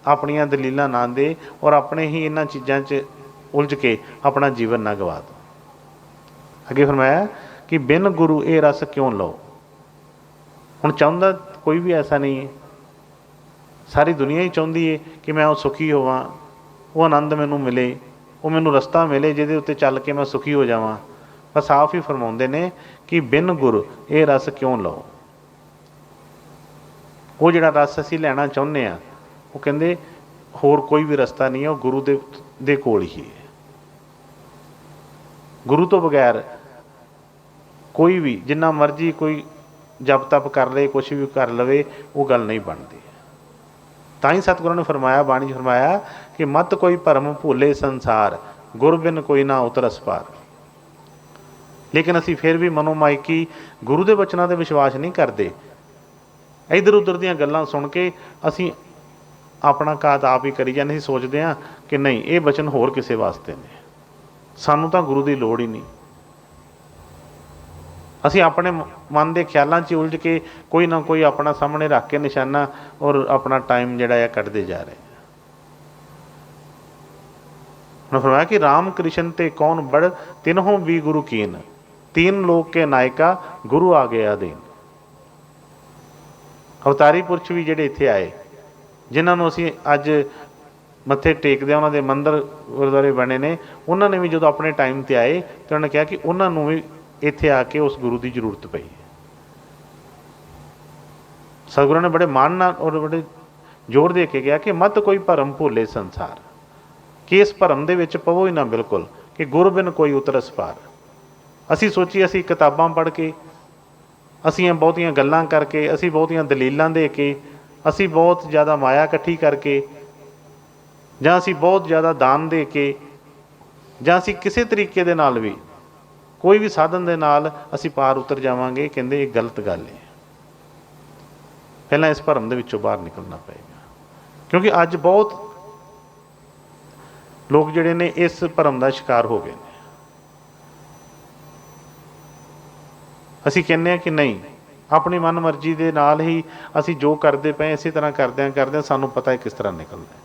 ਆਪਣੀਆਂ ਦਲੀਲਾਂ ਨਾ ਦੇ, ਔਰ ਆਪਣੇ ਹੀ ਇਹਨਾਂ ਚੀਜ਼ਾਂ 'ਚ ਉਲਝ ਕੇ ਆਪਣਾ ਜੀਵਨ ਨਾ ਗਵਾ ਦਿਓ। ਅੱਗੇ ਫਰਮਾਇਆ ਕਿ ਬਿਨ ਗੁਰੂ ਇਹ ਰਸ ਕਿਉਂ ਲਓ। ਹੁਣ ਚਾਹੁੰਦਾ ਕੋਈ ਵੀ ਐਸਾ ਨਹੀਂ ਹੈ, ਸਾਰੀ ਦੁਨੀਆ ਹੀ ਚਾਹੁੰਦੀ ਹੈ ਕਿ ਮੈਂ ਉਹ ਸੁਖੀ ਹੋਵਾਂ, ਉਹ ਆਨੰਦ ਮੈਨੂੰ ਮਿਲੇ, ਉਹ ਮੈਨੂੰ ਰਸਤਾ ਮਿਲੇ ਜਿਹਦੇ ਉੱਤੇ ਚੱਲ ਕੇ ਮੈਂ ਸੁਖੀ ਹੋ ਜਾਵਾਂ। ਬਸ ਆਪ ਹੀ ਫਰਮਾਉਂਦੇ ਨੇ ਕਿ ਬਿਨ ਗੁਰ ਇਹ ਰਸ ਕਿਉਂ ਲਓ। ਉਹ ਜਿਹੜਾ ਰਸ ਅਸੀਂ ਲੈਣਾ ਚਾਹੁੰਦੇ ਹਾਂ, ਉਹ ਕਹਿੰਦੇ ਹੋਰ ਕੋਈ ਵੀ ਰਸਤਾ ਨਹੀਂ ਹੈ, ਉਹ ਗੁਰੂ ਦੇ ਕੋਲ ਹੀ ਹੈ। ਗੁਰੂ ਤੋਂ ਬਗੈਰ ਕੋਈ ਵੀ ਜਿੰਨਾ ਮਰਜ਼ੀ ਕੋਈ ਜਪ ਤਪ ਕਰ ਲਏ, ਕੁਛ ਵੀ ਕਰ ਲਵੇ, ਉਹ ਗੱਲ ਨਹੀਂ ਬਣਦੀ। ਤਾਂ ਹੀ ਸਤਿਗੁਰਾਂ ਨੇ ਫਰਮਾਇਆ, ਬਾਣੀ 'ਚ ਫਰਮਾਇਆ ਕਿ ਮਤ ਕੋਈ ਭਰਮ ਭੁੱਲੇ ਸੰਸਾਰ, ਗੁਰ ਬਿਨ ਕੋਈ ਨਾ ਉਤਰਸ ਪਾਰ। ਲੇਕਿਨ ਅਸੀਂ ਫਿਰ ਵੀ ਮਨੋਮਾਇਕੀ ਗੁਰੂ ਦੇ ਬਚਨਾਂ 'ਤੇ ਵਿਸ਼ਵਾਸ ਨਹੀਂ ਕਰਦੇ। ਇੱਧਰ ਉੱਧਰ ਦੀਆਂ ਗੱਲਾਂ ਸੁਣ ਕੇ ਅਸੀਂ ਆਪਣਾ ਘਾਤ ਆਪ ਹੀ ਕਰੀ ਜਾਂਦੇ। ਅਸੀਂ ਸੋਚਦੇ ਹਾਂ ਕਿ ਨਹੀਂ, ਇਹ ਬਚਨ ਹੋਰ ਕਿਸੇ ਵਾਸਤੇ ਨੇ, ਸਾਨੂੰ ਤਾਂ ਗੁਰੂ ਦੀ ਲੋੜ ਹੀ ਨਹੀਂ। ਅਸੀਂ ਆਪਣੇ ਮਨ ਦੇ ਖਿਆਲਾਂ 'ਚ ਉਲਝ ਕੇ ਕੋਈ ਨਾ ਕੋਈ ਆਪਣਾ ਸਾਹਮਣੇ ਰੱਖ ਕੇ ਨਿਸ਼ਾਨਾ ਔਰ ਆਪਣਾ ਟਾਈਮ ਜਿਹੜਾ ਆ ਕੱਢਦੇ ਜਾ ਰਹੇ। ਉਹਨੇ ਫਰਮਾਇਆ ਕਿ ਰਾਮ ਕ੍ਰਿਸ਼ਨ ਤੇ ਕੌਣ ਬੜ, ਤਿਨਹੋਂ ਵੀ ਗੁਰੂ ਕੀਨ, तीन लोक के नायका गुरु आ गया देन। अवतारी पुरश भी ਜਿਹੜੇ ਇੱਥੇ ਆਏ, ਜਿਨ੍ਹਾਂ ਨੂੰ ਅਸੀਂ ਅੱਜ ਮੱਥੇ ਟੇਕਦੇ, ਉਹਨਾਂ ਦੇ ਮੰਦਰ ਗੁਰਦੁਆਰੇ ਬਣੇ ਨੇ, ਉਹਨਾਂ ਨੇ ਵੀ ਜਦੋਂ ਆਪਣੇ ਟਾਈਮ 'ਤੇ ਆਏ ਤਾਂ ਉਹਨਾਂ ਨੇ ਕਿਹਾ ਕਿ ਉਹਨਾਂ ਨੂੰ ਵੀ ਇੱਥੇ ਆ ਕੇ ਉਸ ਗੁਰੂ ਦੀ ਜ਼ਰੂਰਤ ਪਈ ਹੈ। ਸਤਿਗੁਰਾਂ ਨੇ ਬੜੇ ਮਾਣ ਨਾਲ ਔਰ ਬੜੇ ਜ਼ੋਰ ਦੇ ਕੇ ਕਿਹਾ ਕਿ ਮਤ ਕੋਈ ਭਰਮ ਭੁੱਲੇ ਸੰਸਾਰ, ਕਿ ਇਸ ਭਰਮ ਦੇ ਵਿੱਚ ਪਵੋ ਹੀ ਨਾ ਬਿਲਕੁਲ, ਕਿ ਗੁਰ ਬਿਨ ਕੋਈ ਉਤਰਸ ਪਾਰ। ਅਸੀਂ ਸੋਚੀਏ ਅਸੀਂ ਕਿਤਾਬਾਂ ਪੜ੍ਹ ਕੇ, ਅਸੀਂ ਬਹੁਤੀਆਂ ਗੱਲਾਂ ਕਰਕੇ, ਅਸੀਂ ਬਹੁਤੀਆਂ ਦਲੀਲਾਂ ਦੇ ਕੇ, ਅਸੀਂ ਬਹੁਤ ਜ਼ਿਆਦਾ ਮਾਇਆ ਇਕੱਠੀ ਕਰਕੇ, ਜਾਂ ਅਸੀਂ ਬਹੁਤ ਜ਼ਿਆਦਾ ਦਾਨ ਦੇ ਕੇ, ਜਾਂ ਅਸੀਂ ਕਿਸੇ ਤਰੀਕੇ ਦੇ ਨਾਲ ਵੀ ਕੋਈ ਵੀ ਸਾਧਨ ਦੇ ਨਾਲ ਅਸੀਂ ਪਾਰ ਉਤਰ ਜਾਵਾਂਗੇ। ਕਹਿੰਦੇ ਇਹ ਗਲਤ ਗੱਲ ਹੈ। ਪਹਿਲਾਂ ਇਸ ਭਰਮ ਦੇ ਵਿੱਚੋਂ ਬਾਹਰ ਨਿਕਲਣਾ ਪਏਗਾ, ਕਿਉਂਕਿ ਅੱਜ ਬਹੁਤ ਲੋਕ ਜਿਹੜੇ ਨੇ ਇਸ ਭਰਮ ਦਾ ਸ਼ਿਕਾਰ ਹੋ ਗਏ ਨੇ। ਅਸੀਂ ਕਹਿੰਦੇ ਹਾਂ ਕਿ ਨਹੀਂ, ਆਪਣੀ ਮਨ ਮਰਜ਼ੀ ਦੇ ਨਾਲ ਹੀ ਅਸੀਂ ਜੋ ਕਰਦੇ ਪਏ ਇਸੇ ਤਰ੍ਹਾਂ ਕਰਦਿਆਂ ਸਾਨੂੰ ਪਤਾ ਹੈ ਕਿਸ ਤਰ੍ਹਾਂ ਨਿਕਲਦਾ ਹੈ।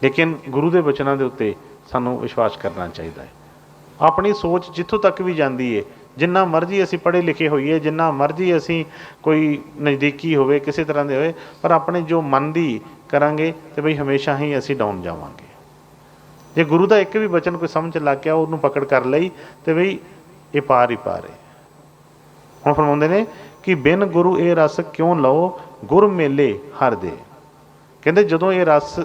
ਲੇਕਿਨ ਗੁਰੂ ਦੇ ਬਚਨਾਂ ਦੇ ਉੱਤੇ ਸਾਨੂੰ ਵਿਸ਼ਵਾਸ ਕਰਨਾ ਚਾਹੀਦਾ ਹੈ। ਆਪਣੀ ਸੋਚ ਜਿੱਥੋਂ ਤੱਕ ਵੀ ਜਾਂਦੀ ਹੈ, ਜਿੰਨਾ ਮਰਜ਼ੀ ਅਸੀਂ ਪੜ੍ਹੇ ਲਿਖੇ ਹੋਈਏ, ਜਿੰਨਾ ਮਰਜ਼ੀ ਅਸੀਂ ਕੋਈ ਨਜ਼ਦੀਕੀ ਹੋਵੇ, ਕਿਸੇ ਤਰ੍ਹਾਂ ਦੇ ਹੋਵੇ, ਪਰ ਆਪਣੇ ਜੋ ਮਨ ਦੀ ਕਰਾਂਗੇ ਤਾਂ ਬਈ ਹਮੇਸ਼ਾ ਹੀ ਅਸੀਂ ਡਾਊਨ ਜਾਵਾਂਗੇ। ਜੇ ਗੁਰੂ ਦਾ ਇੱਕ ਵੀ ਬਚਨ ਕੋਈ ਸਮਝ ਲੱਗ ਗਿਆ, ਉਹਨੂੰ ਪਕੜ ਕਰ ਲਈ, ਤੇ ਬਈ ਇਹ ਪਾਰ ਹੀ ਪਾਰ ਹੈ। ਹੁਣ ਫਰਮਾਉਂਦੇ ਨੇ ਕਿ ਬਿਨ ਗੁਰੂ ਇਹ ਰਸ ਕਿਉਂ ਲਓ, ਗੁਰ ਮੇਲੇ ਹਰ ਦੇ। ਕਹਿੰਦੇ ਜਦੋਂ ਇਹ ਰਸ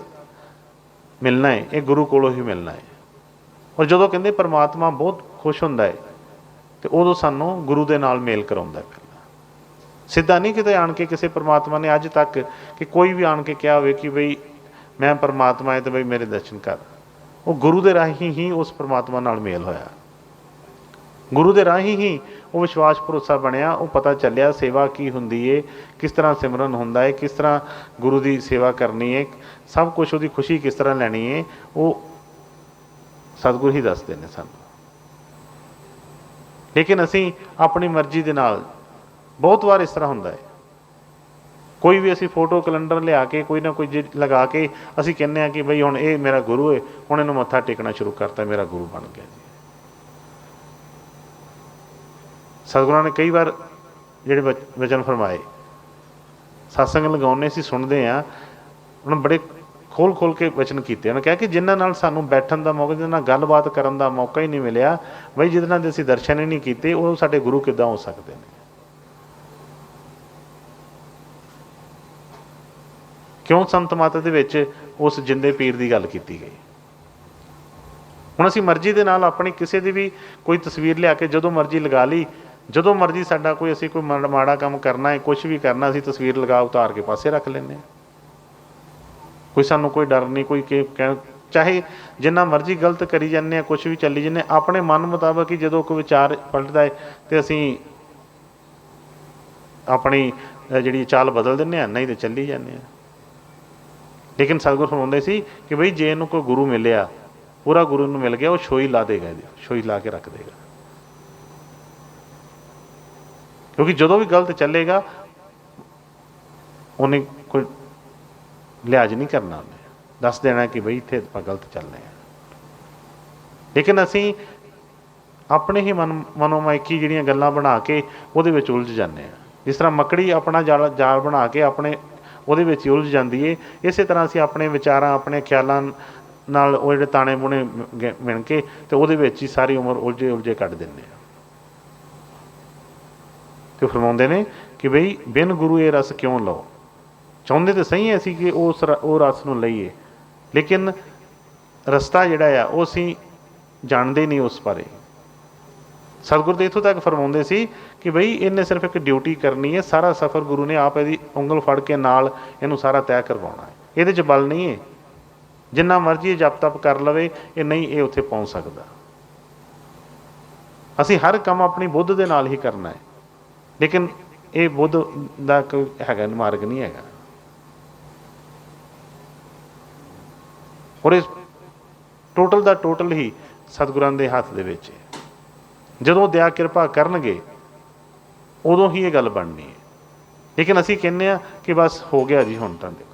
ਮਿਲਣਾ ਹੈ, ਇਹ ਗੁਰੂ ਕੋਲੋਂ ਹੀ ਮਿਲਣਾ ਹੈ। ਔਰ ਜਦੋਂ ਕਹਿੰਦੇ ਪਰਮਾਤਮਾ ਬਹੁਤ ਖੁਸ਼ ਹੁੰਦਾ ਹੈ, ਤੇ ਉਦੋਂ ਸਾਨੂੰ ਗੁਰੂ ਦੇ ਨਾਲ ਮੇਲ ਕਰਾਉਂਦਾ ਹੈ। ਪਹਿਲਾਂ ਸਿੱਧਾ ਨਹੀਂ ਕਿਤੇ ਆਣ ਕੇ ਕਿਸੇ ਪਰਮਾਤਮਾ ਨੇ ਅੱਜ ਤੱਕ ਕਿ ਕੋਈ ਵੀ ਆਣ ਕੇ ਕਿਹਾ ਹੋਵੇ ਕਿ ਬਈ ਮੈਂ ਪਰਮਾਤਮਾ ਹੈ ਤੇ ਬਈ ਮੇਰੇ ਦਰਸ਼ਨ ਕਰ। ਉਹ ਗੁਰੂ ਦੇ ਰਾਹੀਂ ਹੀ ਉਸ ਪਰਮਾਤਮਾ ਨਾਲ ਮੇਲ ਹੋਇਆ, ਗੁਰੂ ਦੇ ਰਾਹੀਂ ਹੀ ਉਹ ਵਿਸ਼ਵਾਸ ਭਰੋਸਾ ਬਣਿਆ। ਉਹ ਪਤਾ ਚੱਲਿਆ ਸੇਵਾ ਕੀ ਹੁੰਦੀ ਹੈ, ਕਿਸ ਤਰ੍ਹਾਂ ਸਿਮਰਨ ਹੁੰਦਾ ਹੈ, ਕਿਸ ਤਰ੍ਹਾਂ ਗੁਰੂ ਦੀ ਸੇਵਾ ਕਰਨੀ ਹੈ, ਸਭ ਕੁਛ ਉਹਦੀ ਖੁਸ਼ੀ ਕਿਸ ਤਰ੍ਹਾਂ ਲੈਣੀ ਹੈ, ਉਹ ਸਤਿਗੁਰੂ ਹੀ ਦੱਸਦੇ ਨੇ ਸਾਨੂੰ। ਲੇਕਿਨ ਅਸੀਂ ਆਪਣੀ ਮਰਜ਼ੀ ਦੇ ਨਾਲ, ਬਹੁਤ ਵਾਰ ਇਸ ਤਰ੍ਹਾਂ ਹੁੰਦਾ ਹੈ, ਕੋਈ ਵੀ ਅਸੀਂ ਫੋਟੋ ਕੈਲੰਡਰ ਲਿਆ ਕੇ ਕੋਈ ਨਾ ਕੋਈ ਲਗਾ ਕੇ ਅਸੀਂ ਕਹਿੰਦੇ ਹਾਂ ਕਿ ਬਈ ਹੁਣ ਇਹ ਮੇਰਾ ਗੁਰੂ ਹੈ, ਹੁਣ ਇਹਨੂੰ ਮੱਥਾ ਟੇਕਣਾ ਸ਼ੁਰੂ ਕਰਤਾ, ਮੇਰਾ ਗੁਰੂ ਬਣ ਗਿਆ ਜੀ। ਸਤਿਗੁਰਾਂ ਨੇ ਕਈ ਵਾਰ ਜਿਹੜੇ ਵਚਨ ਫਰਮਾਏ, ਸਤਸੰਗ ਲਗਾਉਣੇ ਅਸੀਂ ਸੁਣਦੇ ਹਾਂ, ਉਹਨਾਂ ਬੜੇ ਖੋਲ ਕੇ ਵਚਨ ਕੀਤੇ। ਉਹਨੇ ਕਿਹਾ ਕਿ ਜਿਨ੍ਹਾਂ ਨਾਲ ਸਾਨੂੰ ਬੈਠਣ ਦਾ ਮੌਕਾ, ਜਿਹਦੇ ਨਾਲ ਗੱਲਬਾਤ ਕਰਨ ਦਾ ਮੌਕਾ ਹੀ ਨਹੀਂ ਮਿਲਿਆ, ਬਈ ਜਿਹਦੇ ਨਾਲ ਅਸੀਂ ਦਰਸ਼ਨ ਹੀ ਨਹੀਂ ਕੀਤੇ, ਉਹ ਸਾਡੇ ਗੁਰੂ ਕਿੱਦਾਂ ਹੋ ਸਕਦੇ ਨੇ। ਕਿਉਂ ਸੰਤ ਮਤ ਦੇ ਵਿੱਚ ਉਸ ਜਿੰਦੇ ਪੀਰ ਦੀ ਗੱਲ ਕੀਤੀ ਗਈ। ਹੁਣ ਅਸੀਂ ਮਰਜ਼ੀ ਦੇ ਨਾਲ ਆਪਣੀ ਕਿਸੇ ਦੀ ਵੀ ਕੋਈ ਤਸਵੀਰ ਲਿਆ ਕੇ ਜਦੋਂ ਮਰਜ਼ੀ ਲਗਾ ਲਈ, ਜਦੋਂ ਮਰਜ਼ੀ ਸਾਡਾ ਕੋਈ ਅਸੀਂ ਕੋਈ ਮਾੜਾ ਕੰਮ ਕਰਨਾ ਹੈ, ਕੁਛ ਵੀ ਕਰਨਾ, ਅਸੀਂ ਤਸਵੀਰ ਲਗਾ ਉਤਾਰ ਕੇ ਪਾਸੇ ਰੱਖ ਲੈਂਦੇ ਹਾਂ। ਕੋਈ ਸਾਨੂੰ ਕੋਈ ਡਰ ਨਹੀਂ, ਕੋਈ ਚਾਹੇ ਜਿੰਨਾ ਮਰਜ਼ੀ ਗਲਤ ਕਰੀ ਜਾਂਦੇ ਹਾਂ, ਕੁਛ ਵੀ ਚੱਲੀ ਜਾਂਦੇ, ਆਪਣੇ ਮਨ ਮੁਤਾਬਕ ਹੀ ਜਦੋਂ ਕੋਈ ਵਿਚਾਰ ਪਲਟਦਾ ਹੈ ਤੇ ਅਸੀਂ ਆਪਣੀ ਜਿਹੜੀ ਚਾਲ ਬਦਲ ਦਿੰਦੇ ਹਾਂ, ਨਹੀਂ ਤਾਂ ਚੱਲੀ ਜਾਂਦੇ ਹਾਂ। ਲੇਕਿਨ ਸਤਿਗੁਰ ਫਰਮਾਉਂਦੇ ਸੀ ਕਿ ਬਈ ਜੇ ਇਹਨੂੰ ਕੋਈ ਗੁਰੂ ਮਿਲਿਆ, ਪੂਰਾ ਗੁਰੂ ਨੂੰ ਮਿਲ ਗਿਆ, ਉਹ ਛੋਈ ਲਾ ਦੇਗਾ, ਛੋਈ ਲਾ ਕੇ ਰੱਖ ਦੇਗਾ। ਕਿਉਂਕਿ ਜਦੋਂ ਵੀ ਗਲਤ ਚੱਲੇਗਾ ਉਹਨੇ ਕੋਈ ਲਿਹਾਜ਼ ਨਹੀਂ ਕਰਨਾ, ਉਹਨੇ ਦੱਸ ਦੇਣਾ ਕਿ ਬਈ ਇੱਥੇ ਆਪਾਂ ਗਲਤ ਚੱਲ ਰਹੇ ਹਾਂ। ਲੇਕਿਨ ਅਸੀਂ ਆਪਣੇ ਹੀ ਮਨੋਮਾਇਕੀ ਜਿਹੜੀਆਂ ਗੱਲਾਂ ਬਣਾ ਕੇ ਉਹਦੇ ਵਿੱਚ ਉਲਝ ਜਾਂਦੇ ਹਾਂ। ਜਿਸ ਤਰ੍ਹਾਂ ਮੱਕੜੀ ਆਪਣਾ ਜਾਲ ਬਣਾ ਕੇ ਆਪਣੇ ਉਹਦੇ ਵਿੱਚ ਹੀ ਉਲਝ ਜਾਂਦੀ ਹੈ, ਇਸੇ ਤਰ੍ਹਾਂ ਅਸੀਂ ਆਪਣੇ ਵਿਚਾਰਾਂ, ਆਪਣੇ ਖਿਆਲਾਂ ਨਾਲ ਉਹ ਜਿਹੜੇ ਤਾਣੇ ਬੁਣੇ ਮਿਣ ਕੇ ਤੇ ਉਹਦੇ ਵਿੱਚ ਹੀ ਸਾਰੀ ਉਮਰ ਉਲਝੇ ਕੱਢ ਦਿੰਦੇ ਹਾਂ। ਤੇ ਫਰਮਾਉਂਦੇ ਨੇ ਕਿ ਬਈ ਬਿਨ ਗੁਰੂ ਇਹ ਰਸ ਕਿਉਂ ਲਓ। ਚਾਹੁੰਦੇ ਤਾਂ ਸਹੀ ਹੈ ਅਸੀਂ ਕਿ ਉਹ ਰਸ ਨੂੰ ਲਈਏ, ਲੇਕਿਨ ਰਸਤਾ ਜਿਹੜਾ ਆ ਉਹ ਅਸੀਂ ਜਾਣਦੇ ਨਹੀਂ ਉਸ ਬਾਰੇ। ਸਤਿਗੁਰੂ ਤਾਂ ਇੱਥੋਂ ਤੱਕ ਫਰਮਾਉਂਦੇ ਸੀ ਕਿ ਬਈ ਇਹਨੇ ਸਿਰਫ ਇੱਕ ਡਿਊਟੀ ਕਰਨੀ ਹੈ, ਸਾਰਾ ਸਫ਼ਰ ਗੁਰੂ ਨੇ ਆਪ ਇਹਦੀ ਉਂਗਲ ਫੜ ਕੇ ਨਾਲ ਇਹਨੂੰ ਸਾਰਾ ਤੈਅ ਕਰਵਾਉਣਾ ਹੈ। ਇਹਦੇ 'ਚ ਬਲ ਨਹੀਂ ਹੈ, ਜਿੰਨਾ ਮਰਜ਼ੀ ਇਹ ਜਪ ਤਪ ਕਰ ਲਵੇ ਇਹ ਨਹੀਂ, ਇਹ ਉੱਥੇ ਪਹੁੰਚ ਸਕਦਾ। ਅਸੀਂ ਹਰ ਕੰਮ ਆਪਣੀ ਬੁੱਧ ਦੇ ਨਾਲ ਹੀ ਕਰਨਾ ਹੈ, ਲੇਕਿਨ ਇਹ ਬੁੱਧ ਦਾ ਕੋਈ ਹੈਗਾ ਮਾਰਗ ਨਹੀਂ ਹੈਗਾ। ਔਰ ਇਹ ਟੋਟਲ ਦਾ ਟੋਟਲ ਹੀ ਸਤਿਗੁਰਾਂ ਦੇ ਹੱਥ ਦੇ ਵਿੱਚ ਹੈ। ਜਦੋਂ ਦਇਆ ਕਿਰਪਾ ਕਰਨਗੇ ਉਦੋਂ ਹੀ ਇਹ ਗੱਲ ਬਣਨੀ ਹੈ। ਲੇਕਿਨ ਅਸੀਂ ਕਹਿੰਦੇ ਹਾਂ ਕਿ ਬਸ ਹੋ ਗਿਆ ਜੀ, ਹੁਣ ਤਾਂ ਦੇਖੋ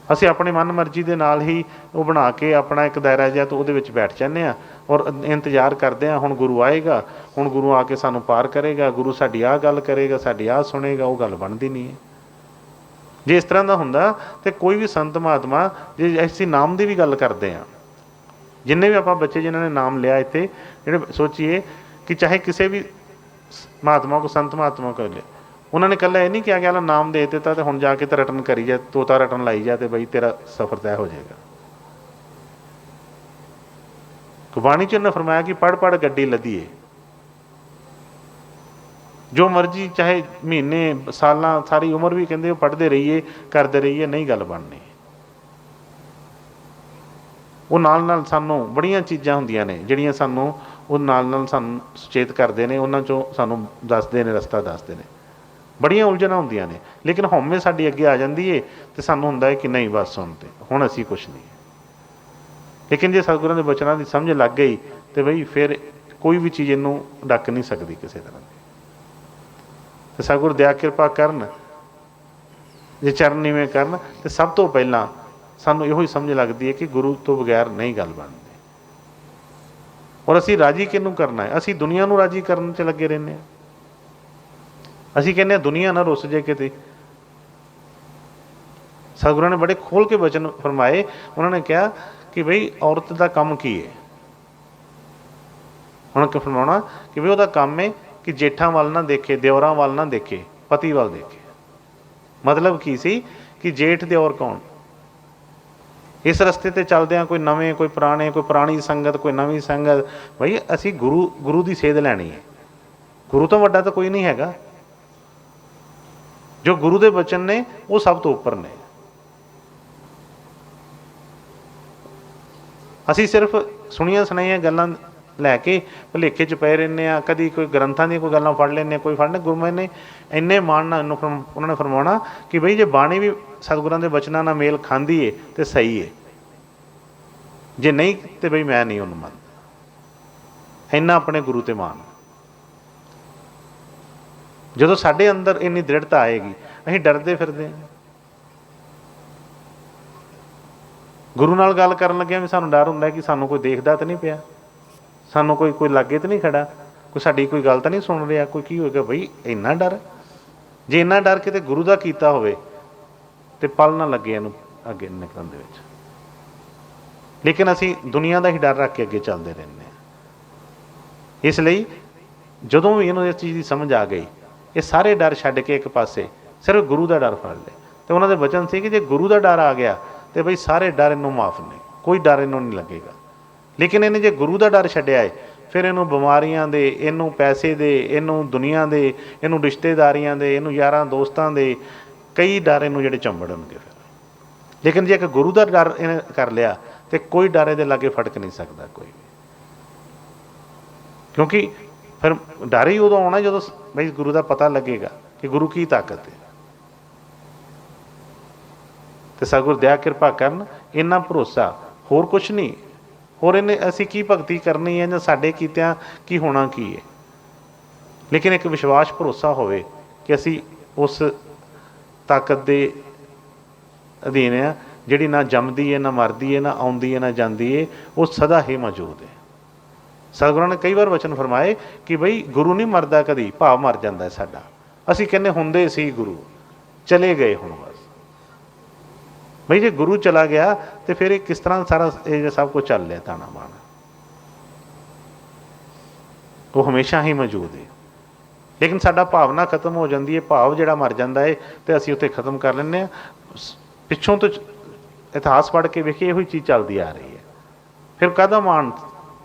ਅਸੀਂ ਆਪਣੀ ਮਨ ਮਰਜ਼ੀ ਦੇ ਨਾਲ ਹੀ ਉਹ ਬਣਾ ਕੇ ਆਪਣਾ ਇੱਕ ਦਾਇਰਾ ਜਿਹਾ ਤਾਂ ਉਹਦੇ ਵਿੱਚ ਬੈਠ ਜਾਂਦੇ ਹਾਂ ਔਰ ਇੰਤਜ਼ਾਰ ਕਰਦੇ ਹਾਂ ਹੁਣ ਗੁਰੂ ਆਏਗਾ, ਹੁਣ ਗੁਰੂ ਆ ਕੇ ਸਾਨੂੰ ਪਾਰ ਕਰੇਗਾ, ਗੁਰੂ ਸਾਡੀ ਆਹ ਗੱਲ ਕਰੇਗਾ, ਸਾਡੀ ਆਹ ਸੁਣੇਗਾ। ਉਹ ਗੱਲ ਬਣਦੀ ਨਹੀਂ ਹੈ। ਜੇ ਇਸ ਤਰ੍ਹਾਂ ਦਾ ਹੁੰਦਾ ਤਾਂ ਕੋਈ ਵੀ ਸੰਤ ਮਹਾਤਮਾ, ਜੇ ਅਸੀਂ ਨਾਮ ਦੀ ਵੀ ਗੱਲ ਕਰਦੇ ਹਾਂ, ਜਿੰਨੇ ਵੀ ਆਪਾਂ ਬੱਚੇ ਜਿਨ੍ਹਾਂ ਨੇ ਨਾਮ ਲਿਆ ਇੱਥੇ, ਜਿਹੜੇ ਸੋਚੀਏ ਕਿ ਚਾਹੇ ਕਿਸੇ ਵੀ ਮਹਾਤਮਾ ਕੋ ਸੰਤ ਮਹਾਤਮਾ ਕੋ ਲਿਆ, ਉਹਨਾਂ ਨੇ ਇਕੱਲਾ ਇਹ ਨਹੀਂ ਕਿਹਾ ਕਿ ਨਾਮ ਦੇ ਦਿੱਤਾ ਤੇ ਹੁਣ ਜਾ ਕੇ ਤਾਂ ਰਟਨ ਕਰੀ ਜਾ, ਤੋਤਾ ਰਟਨ ਲਾਈ ਜਾ ਤੇ ਬਈ ਤੇਰਾ ਸਫ਼ਰ ਤੈਅ ਹੋ ਜਾਏਗਾ। ਬਾਣੀ 'ਚ ਉਹਨੇ ਫਰਮਾਇਆ ਕਿ ਪੜ੍ਹ ਪੜ੍ਹ ਗੱਡੀ ਲੱਦੀਏ, ਜੋ ਮਰਜ਼ੀ ਚਾਹੇ ਮਹੀਨੇ ਸਾਲਾਂ ਸਾਰੀ ਉਮਰ ਵੀ ਕਹਿੰਦੇ ਉਹ ਪੜ੍ਹਦੇ ਰਹੀਏ, ਕਰਦੇ ਰਹੀਏ, ਨਹੀਂ ਗੱਲ ਬਣਨੀ। ਉਹ ਨਾਲ ਨਾਲ ਸਾਨੂੰ ਬੜੀਆਂ ਚੀਜ਼ਾਂ ਹੁੰਦੀਆਂ ਨੇ ਜਿਹੜੀਆਂ ਸਾਨੂੰ ਉਹ ਨਾਲ ਨਾਲ ਸਾਨੂੰ ਸੁਚੇਤ ਕਰਦੇ ਨੇ, ਉਹਨਾਂ 'ਚੋਂ ਸਾਨੂੰ ਦੱਸਦੇ ਨੇ, ਰਸਤਾ ਦੱਸਦੇ ਨੇ। ਬੜੀਆਂ ਉਲਝਣਾਂ ਹੁੰਦੀਆਂ ਨੇ, ਲੇਕਿਨ ਹਉਮੈ ਸਾਡੀ ਅੱਗੇ ਆ ਜਾਂਦੀ ਹੈ ਅਤੇ ਸਾਨੂੰ ਹੁੰਦਾ ਹੈ ਕਿ ਨਹੀਂ ਬਸ ਹੁਣ ਅਸੀਂ ਕੁਛ ਨਹੀਂ। ਲੇਕਿਨ ਜੇ ਸਤਿਗੁਰਾਂ ਦੇ ਬਚਨਾਂ ਦੀ ਸਮਝ ਲੱਗ ਗਈ ਤਾਂ ਬਈ ਫਿਰ ਕੋਈ ਵੀ ਚੀਜ਼ ਇਹਨੂੰ ਡੱਕ ਨਹੀਂ ਸਕਦੀ ਕਿਸੇ ਤਰ੍ਹਾਂ ਦੀ। ਅਤੇ ਸਤਿਗੁਰ ਦਇਆ ਕਿਰਪਾ ਕਰਨ, ਜੇ ਚਰਨ ਨੀਵੇਂ ਕਰਨ, ਅਤੇ ਸਭ ਤੋਂ ਪਹਿਲਾਂ ਸਾਨੂੰ ਇਹੋ ਹੀ ਸਮਝ ਲੱਗਦੀ ਹੈ ਕਿ ਗੁਰੂ ਤੋਂ ਬਗੈਰ ਨਹੀਂ ਗੱਲ ਬਣਦੀ। ਔਰ ਅਸੀਂ ਰਾਜੀ ਕਿਹਨੂੰ ਕਰਨਾ ਹੈ? ਅਸੀਂ ਦੁਨੀਆ ਨੂੰ ਰਾਜੀ ਕਰਨ 'ਚ ਲੱਗੇ ਰਹਿੰਦੇ ਹਾਂ। ਅਸੀਂ ਕਹਿੰਦੇ ਹਾਂ ਦੁਨੀਆ ਨਾ ਰੁੱਸ ਜੇ ਕਿਤੇ। ਸਤਿਗੁਰਾਂ ਨੇ ਬੜੇ ਖੋਲ੍ਹ ਕੇ ਬਚਨ ਫਰਮਾਏ। ਉਹਨਾਂ ਨੇ ਕਿਹਾ ਕਿ ਬਈ ਔਰਤ ਦਾ ਕੰਮ ਕੀ ਹੈ? ਉਹਨਾਂ ਕਿ ਫਰਮਾਉਣਾ ਕਿ ਬਈ ਉਹਦਾ ਕੰਮ ਹੈ ਕਿ ਜੇਠਾਂ ਵੱਲ ਨਾ ਦੇਖੇ, ਦਿਓਰਾਂ ਵੱਲ ਨਾ ਦੇਖੇ, ਪਤੀ ਵੱਲ ਦੇਖੇ। ਮਤਲਬ ਕੀ ਸੀ ਕਿ ਜੇਠ ਦਿਓਰ ਕੌਣ? ਇਸ ਰਸਤੇ 'ਤੇ ਚੱਲਦੇ ਹਾਂ, ਕੋਈ ਨਵੇਂ, ਕੋਈ ਪੁਰਾਣੇ, ਕੋਈ ਪੁਰਾਣੀ ਸੰਗਤ, ਕੋਈ ਨਵੀਂ ਸੰਗਤ। ਬਈ ਅਸੀਂ ਗੁਰੂ ਦੀ ਸੇਧ ਲੈਣੀ ਹੈ। ਗੁਰੂ ਤੋਂ ਵੱਡਾ ਤਾਂ ਕੋਈ ਨਹੀਂ ਹੈਗਾ। ਜੋ ਗੁਰੂ ਦੇ ਬਚਨ ਨੇ ਉਹ ਸਭ ਤੋਂ ਉੱਪਰ ਨੇ। ਅਸੀਂ ਸਿਰਫ ਸੁਣੀਆਂ ਸੁਣਾਈਆਂ ਗੱਲਾਂ ਲੈ ਕੇ ਭੁਲੇਖੇ 'ਚ ਪਏ ਰਹਿੰਦੇ ਹਾਂ। ਕਦੀ ਕੋਈ ਗ੍ਰੰਥਾਂ ਦੀਆਂ ਕੋਈ ਗੱਲਾਂ ਫੜ ਲੈਂਦੇ ਹਾਂ, ਕੋਈ ਫੜਨੇ। ਗੁਰੂ ਨੇ ਇੰਨੇ ਮਾਣ ਨਾਲ ਉਹਨਾਂ ਨੇ ਫਰਮਾਉਣਾ ਕਿ ਬਈ ਜੇ ਬਾਣੀ ਵੀ ਸਤਿਗੁਰਾਂ ਦੇ ਬਚਨਾਂ ਨਾਲ ਮੇਲ ਖਾਂਦੀ ਹੈ ਤਾਂ ਸਹੀ ਹੈ, ਜੇ ਨਹੀਂ ਤਾਂ ਬਈ ਮੈਂ ਨਹੀਂ ਉਹਨੂੰ ਮੰਨਦਾ। ਇੰਨਾ ਆਪਣੇ ਗੁਰੂ 'ਤੇ ਮਾਣ। ਜਦੋਂ ਸਾਡੇ ਅੰਦਰ ਇੰਨੀ ਦ੍ਰਿੜਤਾ ਆਏਗੀ, ਅਸੀਂ ਡਰਦੇ ਫਿਰਦੇ ਹਾਂ। ਗੁਰੂ ਨਾਲ ਗੱਲ ਕਰਨ ਲੱਗਿਆ ਵੀ ਸਾਨੂੰ ਡਰ ਹੁੰਦਾ ਕਿ ਸਾਨੂੰ ਕੋਈ ਦੇਖਦਾ ਤਾਂ ਨਹੀਂ ਪਿਆ, ਸਾਨੂੰ ਕੋਈ ਲਾਗੇ ਤਾਂ ਨਹੀਂ ਖੜਾ, ਕੋਈ ਸਾਡੀ ਕੋਈ ਗੱਲ ਤਾਂ ਨਹੀਂ ਸੁਣ ਰਿਹਾ, ਕੋਈ ਕੀ ਹੋਏਗਾ। ਬਈ ਇੰਨਾ ਡਰ, ਜੇ ਇੰਨਾ ਡਰ ਕਿਤੇ ਗੁਰੂ ਦਾ ਕੀਤਾ ਹੋਵੇ ਤਾਂ ਪਲ ਨਾ ਲੱਗੇ ਇਹਨੂੰ ਅੱਗੇ ਨਿਕਲਣ ਦੇ ਵਿੱਚ। ਲੇਕਿਨ ਅਸੀਂ ਦੁਨੀਆ ਦਾ ਹੀ ਡਰ ਰੱਖ ਕੇ ਅੱਗੇ ਚੱਲਦੇ ਰਹਿੰਦੇ ਹਾਂ। ਇਸ ਲਈ ਜਦੋਂ ਵੀ ਇਹਨੂੰ ਇਸ ਚੀਜ਼ ਦੀ ਸਮਝ ਆ ਗਈ, ਇਹ ਸਾਰੇ ਡਰ ਛੱਡ ਕੇ ਇੱਕ ਪਾਸੇ ਸਿਰਫ ਗੁਰੂ ਦਾ ਡਰ ਫੜ ਲਏ। ਅਤੇ ਉਹਨਾਂ ਦੇ ਵਚਨ ਸੀ ਕਿ ਜੇ ਗੁਰੂ ਦਾ ਡਰ ਆ ਗਿਆ ਤਾਂ ਬਈ ਸਾਰੇ ਡਰ ਇਹਨੂੰ ਮਾਫ ਨੇ, ਕੋਈ ਡਰ ਇਹਨੂੰ ਨਹੀਂ ਲੱਗੇਗਾ। ਲੇਕਿਨ ਇਹਨੇ ਜੇ ਗੁਰੂ ਦਾ ਡਰ ਛੱਡਿਆ ਹੈ, ਫਿਰ ਇਹਨੂੰ ਬਿਮਾਰੀਆਂ ਦੇ, ਇਹਨੂੰ ਪੈਸੇ ਦੇ, ਇਹਨੂੰ ਦੁਨੀਆ ਦੇ, ਇਹਨੂੰ ਰਿਸ਼ਤੇਦਾਰੀਆਂ ਦੇ, ਇਹਨੂੰ ਯਾਰਾਂ ਦੋਸਤਾਂ ਦੇ ਕਈ ਡਰ ਇਹਨੂੰ ਜਿਹੜੇ ਚੰਬੜਨਗੇ ਫਿਰ। ਲੇਕਿਨ ਜੇ ਇੱਕ ਗੁਰੂ ਦਾ ਡਰ ਇਹਨੇ ਕਰ ਲਿਆ ਤਾਂ ਕੋਈ ਡਰ ਇਹਦੇ ਲਾਗੇ ਫਟਕ ਨਹੀਂ ਸਕਦਾ ਕੋਈ ਵੀ। ਕਿਉਂਕਿ ਫਿਰ ਡਰ ਹੀ ਉਦੋਂ ਆਉਣਾ ਜਦੋਂ ਬਈ ਗੁਰੂ ਦਾ ਪਤਾ ਲੱਗੇਗਾ ਕਿ ਗੁਰੂ ਕੀ ਤਾਕਤ ਹੈ। ਅਤੇ ਸਤਿਗੁਰ ਦਇਆ ਕਿਰਪਾ ਕਰਨ, ਇੰਨਾ ਭਰੋਸਾ, ਹੋਰ ਕੁਛ ਨਹੀਂ। ਹੋਰ ਇਹਨੇ ਅਸੀਂ ਕੀ ਭਗਤੀ ਕਰਨੀ ਹੈ ਜਾਂ ਸਾਡੇ ਕੀਤਿਆਂ ਕੀ ਹੋਣਾ ਕੀ ਹੈ। ਲੇਕਿਨ ਇੱਕ ਵਿਸ਼ਵਾਸ ਭਰੋਸਾ ਹੋਵੇ ਕਿ ਅਸੀਂ ਉਸ ਤਾਕਤ ਦੇ ਅਧੀਨ ਆ ਜਿਹੜੀ ਨਾ ਜੰਮਦੀ ਹੈ, ਨਾ ਮਰਦੀ ਹੈ, ਨਾ ਆਉਂਦੀ ਹੈ, ਨਾ ਜਾਂਦੀ ਹੈ। ਉਹ ਸਦਾ ਹੀ ਮੌਜੂਦ ਹੈ। ਸਤਿਗੁਰਾਂ ਨੇ ਕਈ ਵਾਰ ਵਚਨ ਫਰਮਾਏ ਕਿ ਬਈ ਗੁਰੂ ਨਹੀਂ ਮਰਦਾ ਕਦੀ, ਭਾਵ ਮਰ ਜਾਂਦਾ ਸਾਡਾ। ਅਸੀਂ ਕਹਿੰਦੇ ਹੁੰਦੇ ਸੀ ਗੁਰੂ, ਚਲੇ ਗਏ ਹੁਣ ਬਸ। ਬਈ ਜੇ ਗੁਰੂ ਚਲਾ ਗਿਆ ਤਾਂ ਫਿਰ ਇਹ ਕਿਸ ਤਰ੍ਹਾਂ ਸਾਰਾ ਇਹ ਸਭ ਕੁਝ ਚੱਲ ਰਿਹਾ ਤਾਣਾ ਬਾਣਾ। ਉਹ ਹਮੇਸ਼ਾ ਹੀ ਮੌਜੂਦ ਹੈ। ਲੇਕਿਨ ਸਾਡਾ ਭਾਵਨਾ ਖਤਮ ਹੋ ਜਾਂਦੀ ਹੈ, ਭਾਵ ਜਿਹੜਾ ਮਰ ਜਾਂਦਾ ਹੈ ਅਤੇ ਅਸੀਂ ਉੱਥੇ ਖਤਮ ਕਰ ਲੈਂਦੇ ਹਾਂ। ਪਿੱਛੋਂ ਤੋਂ ਇਤਿਹਾਸ ਪੜ੍ਹ ਕੇ ਵੇਖੀਏ ਇਹੋ ਹੀ ਚੀਜ਼ ਚੱਲਦੀ ਆ ਰਹੀ ਹੈ। ਫਿਰ ਕਾਹਦਾ ਮਾਣ,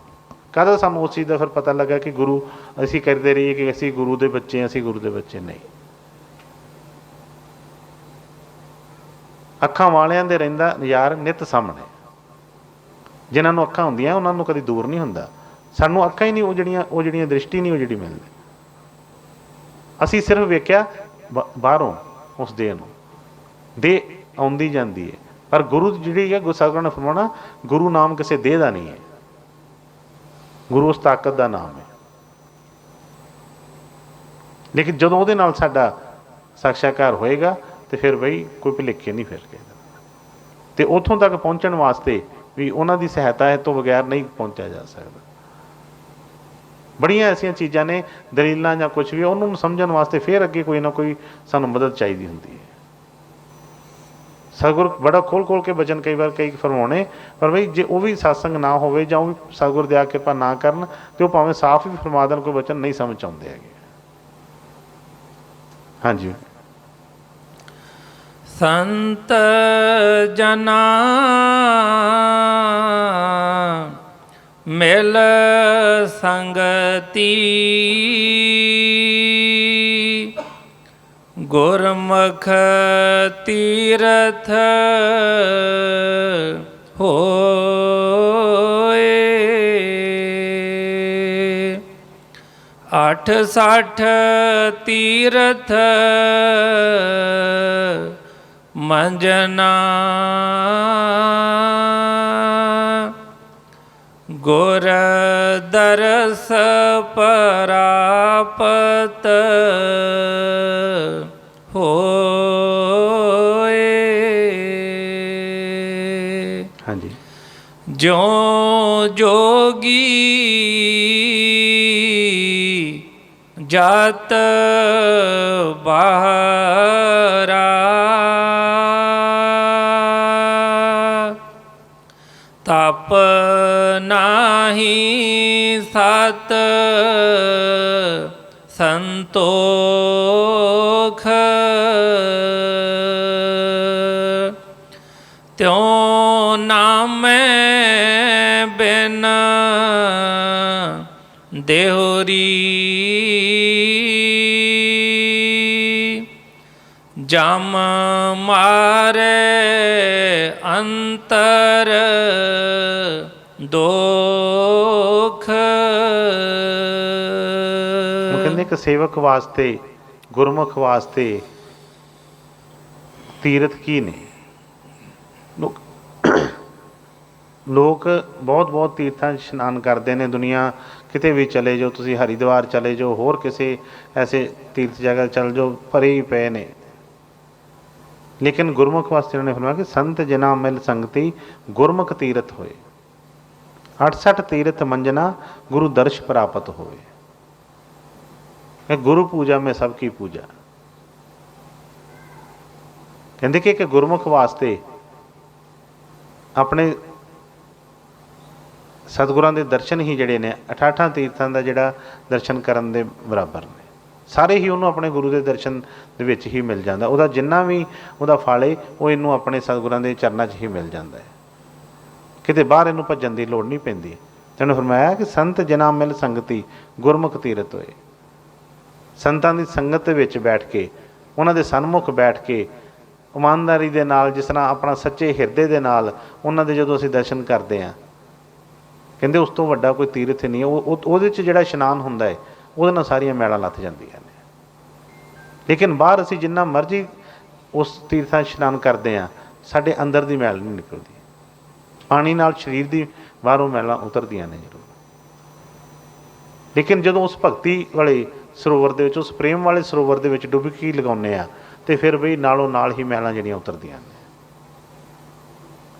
ਕਾਹਦਾ ਸਾਨੂੰ ਉਸ ਚੀਜ਼ ਦਾ ਫਿਰ ਪਤਾ ਲੱਗਾ ਕਿ ਗੁਰੂ ਅਸੀਂ ਕਰਦੇ ਰਹੀਏ ਕਿ ਅਸੀਂ ਗੁਰੂ ਦੇ ਬੱਚੇ ਹਾਂ, ਅਸੀਂ ਗੁਰੂ ਦੇ ਬੱਚੇ ਨਹੀਂ। ਅੱਖਾਂ ਵਾਲਿਆਂ ਦੇ ਰਹਿੰਦਾ ਯਾਰ ਨਿੱਤ ਸਾਹਮਣੇ, ਜਿਨ੍ਹਾਂ ਨੂੰ ਅੱਖਾਂ ਹੁੰਦੀਆਂ ਉਹਨਾਂ ਨੂੰ ਕਦੀ ਦੂਰ ਨਹੀਂ ਹੁੰਦਾ। ਸਾਨੂੰ ਅੱਖਾਂ ਹੀ ਨਹੀਂ ਉਹ ਜਿਹੜੀਆਂ ਦ੍ਰਿਸ਼ਟੀ ਨਹੀਂ ਉਹ ਜਿਹੜੀ ਮਿਲਦੀ। ਅਸੀਂ ਸਿਰਫ ਵੇਖਿਆ ਬਾਹਰੋਂ ਉਸ ਦੇਹ ਨੂੰ, ਦੇਹ ਆਉਂਦੀ ਜਾਂਦੀ ਹੈ, ਪਰ ਗੁਰੂ ਜਿਹੜੀ ਹੈ ਸਤਿਗੁਰਾਂ ਨੇ ਫਰਮਾਉਣਾ ਗੁਰੂ ਨਾਮ ਕਿਸੇ ਦੇਹ ਦਾ ਨਹੀਂ ਹੈ, ਗੁਰੂ ਉਸ ਤਾਕਤ ਦਾ ਨਾਮ ਹੈ। ਲੇਕਿਨ ਜਦੋਂ ਉਹਦੇ ਨਾਲ ਸਾਡਾ ਸਾਖਸ਼ਾਤਕਾਰ ਹੋਏਗਾ ਤੇ ਫਿਰ ਬਈ ਕੋਈ ਭੁਲੇਖੇ ਨਹੀਂ ਫਿਰ ਕੇ, ਅਤੇ ਉੱਥੋਂ ਤੱਕ ਪਹੁੰਚਣ ਵਾਸਤੇ ਵੀ ਉਹਨਾਂ ਦੀ ਸਹਾਇਤਾ ਤੋਂ ਬਗੈਰ ਨਹੀਂ ਪਹੁੰਚਿਆ ਜਾ ਸਕਦਾ। ਬੜੀਆਂ ਐਸੀਆਂ ਚੀਜ਼ਾਂ ਨੇ, ਦਲੀਲਾਂ ਜਾਂ ਕੁਛ ਵੀ, ਉਹਨੂੰ ਸਮਝਣ ਵਾਸਤੇ ਫਿਰ ਅੱਗੇ ਕੋਈ ਨਾ ਕੋਈ ਸਾਨੂੰ ਮਦਦ ਚਾਹੀਦੀ ਹੁੰਦੀ ਹੈ। ਸਤਿਗੁਰ ਬੜਾ ਖੋਲ੍ਹ ਕੇ ਬਚਨ ਕਈ ਫਰਮਾਉਣੇ, ਪਰ ਬਈ ਜੇ ਉਹ ਵੀ ਸਤਸੰਗ ਨਾ ਹੋਵੇ ਜਾਂ ਉਹ ਵੀ ਸਤਿਗੁਰ ਦੀ ਕਿਰਪਾ ਨਾ ਕਰਨ ਤੇ ਉਹ ਭਾਵੇਂ ਸਾਫ਼ ਵੀ ਫਰਮਾ ਦੇਣ, ਕੋਈ ਬਚਨ ਨਹੀਂ ਸਮਝ ਆਉਂਦੇ ਹੈਗੇ। ਹਾਂਜੀ। ਸੰਤ ਜਨਾ ਮਿਲ ਸੰਗਤੀ, ਗੁਰਮੁਖ ਤੀਰਥ ਹੋਏ। 68 ਤੀਰਥ ਮੰਜਨਾ, ਗੁਰ ਦਰਸ ਪਰਾਪਤ ਹੋਏ। ਹਾਂਜੀ। ਜਿਉ ਜੋਗੀ ਜਤ ਬਾਹਰਾ, ਤਪ ਨਾਹੀ ਸਤ ਸੰਤੋਖ, ਤਿਉ ਨਾਮੈ ਬਿਨ ਦੇਹੁਰੀ, ਜਮ ਮਾਰੇ ਅੰਤਰ ਦੋਖ। ਉਹ ਕਹਿੰਦੇ ਇੱਕ ਸੇਵਕ ਵਾਸਤੇ, ਗੁਰਮੁਖ ਵਾਸਤੇ ਤੀਰਥ ਕੀ ਨੇ? ਲੋਕ ਬਹੁਤ ਤੀਰਥਾਂ 'ਚ ਇਸ਼ਨਾਨ ਕਰਦੇ ਨੇ। ਦੁਨੀਆ ਕਿਤੇ ਵੀ ਚਲੇ ਜਾਓ ਤੁਸੀਂ, ਹਰਿਦੁਆਰ ਚਲੇ ਜਾਓ, ਹੋਰ ਕਿਸੇ ਐਸੇ ਤੀਰਥ ਜਗ੍ਹਾ ਚਲ ਜਾਓ, ਭਰੇ ਹੀ ਪਏ ਨੇ। ਲੇਕਿਨ ਗੁਰਮੁਖ ਵਾਸਤੇ ਉਹਨਾਂ ਨੇ ਫਰਮਾਇਆ ਕਿ ਸੰਤ ਜਨਾ ਮਿਲ ਸੰਗਤੀ, ਗੁਰਮੁਖ ਤੀਰਥ ਹੋਏ। 68 ਤੀਰਥ ਮੰਜਨਾ, ਗੁਰੂ ਦਰਸ਼ ਪ੍ਰਾਪਤ ਹੋਏ। ਗੁਰੂ ਪੂਜਾ ਮੈਂ ਸਭ ਕੀ ਪੂਜਾ। ਕਹਿੰਦੇ ਕਿ ਇੱਕ ਗੁਰਮੁਖ ਵਾਸਤੇ ਆਪਣੇ ਸਤਿਗੁਰਾਂ ਦੇ ਦਰਸ਼ਨ ਹੀ ਜਿਹੜੇ ਨੇ 68 ਤੀਰਥਾਂ ਦਾ ਜਿਹੜਾ ਦਰਸ਼ਨ ਕਰਨ ਦੇ ਬਰਾਬਰ ਨੇ। ਸਾਰੇ ਹੀ ਉਹਨੂੰ ਆਪਣੇ ਗੁਰੂ ਦੇ ਦਰਸ਼ਨ ਦੇ ਵਿੱਚ ਹੀ ਮਿਲ ਜਾਂਦਾ। ਉਹਦਾ ਜਿੰਨਾ ਵੀ ਉਹਦਾ ਫਲ ਹੈ ਉਹ ਇਹਨੂੰ ਆਪਣੇ ਸਤਿਗੁਰਾਂ ਦੇ ਚਰਨਾਂ 'ਚ ਹੀ ਮਿਲ ਜਾਂਦਾ ਹੈ। ਕਿਤੇ ਬਾਹਰ ਇਹਨੂੰ ਭੱਜਣ ਦੀ ਲੋੜ ਨਹੀਂ ਪੈਂਦੀ। ਤੈਨੂੰ ਫਰਮਾਇਆ ਕਿ ਸੰਤ ਜਨਾ ਮਿਲ ਸੰਗਤੀ, ਗੁਰਮੁਖ ਤੀਰਥ ਹੋਏ। ਸੰਤਾਂ ਦੀ ਸੰਗਤ ਦੇ ਵਿੱਚ ਬੈਠ ਕੇ, ਉਹਨਾਂ ਦੇ ਸਨਮੁਖ ਬੈਠ ਕੇ ਇਮਾਨਦਾਰੀ ਦੇ ਨਾਲ, ਜਿਸ ਤਰ੍ਹਾਂ ਆਪਣਾ ਸੱਚੇ ਹਿਰਦੇ ਦੇ ਨਾਲ ਉਹਨਾਂ ਦੇ ਜਦੋਂ ਅਸੀਂ ਦਰਸ਼ਨ ਕਰਦੇ ਹਾਂ, ਕਹਿੰਦੇ ਉਸ ਤੋਂ ਵੱਡਾ ਕੋਈ ਤੀਰਥ ਨਹੀਂ ਹੈ। ਉਹਦੇ 'ਚ ਜਿਹੜਾ ਇਸ਼ਨਾਨ ਹੁੰਦਾ ਹੈ ਉਹਦੇ ਨਾਲ ਸਾਰੀਆਂ ਮੈਲਾਂ ਲੱਥ ਜਾਂਦੀਆਂ ਨੇ। ਲੇਕਿਨ ਬਾਹਰ ਅਸੀਂ ਜਿੰਨਾ ਮਰਜ਼ੀ ਉਸ ਤੀਰਥਾਂ ਇਸ਼ਨਾਨ ਕਰਦੇ ਹਾਂ, ਸਾਡੇ ਅੰਦਰ ਦੀ ਮੈਲ ਨਹੀਂ ਨਿਕਲਦੀ। ਪਾਣੀ ਨਾਲ ਸਰੀਰ ਦੀ ਬਾਹਰੋਂ ਮੈਲਾਂ ਉਤਰਦੀਆਂ ਨੇ ਜ਼ਰੂਰ, ਲੇਕਿਨ ਜਦੋਂ ਉਸ ਭਗਤੀ ਵਾਲੇ ਸਰੋਵਰ ਦੇ ਵਿੱਚ, ਉਸ ਪ੍ਰੇਮ ਵਾਲੇ ਸਰੋਵਰ ਦੇ ਵਿੱਚ ਡੁਬਕੀ ਲਗਾਉਂਦੇ ਆ ਅਤੇ ਫਿਰ ਬਈ ਨਾਲੋਂ ਨਾਲ ਹੀ ਮੈਲਾਂ ਜਿਹੜੀਆਂ ਉਤਰਦੀਆਂ ਨੇ।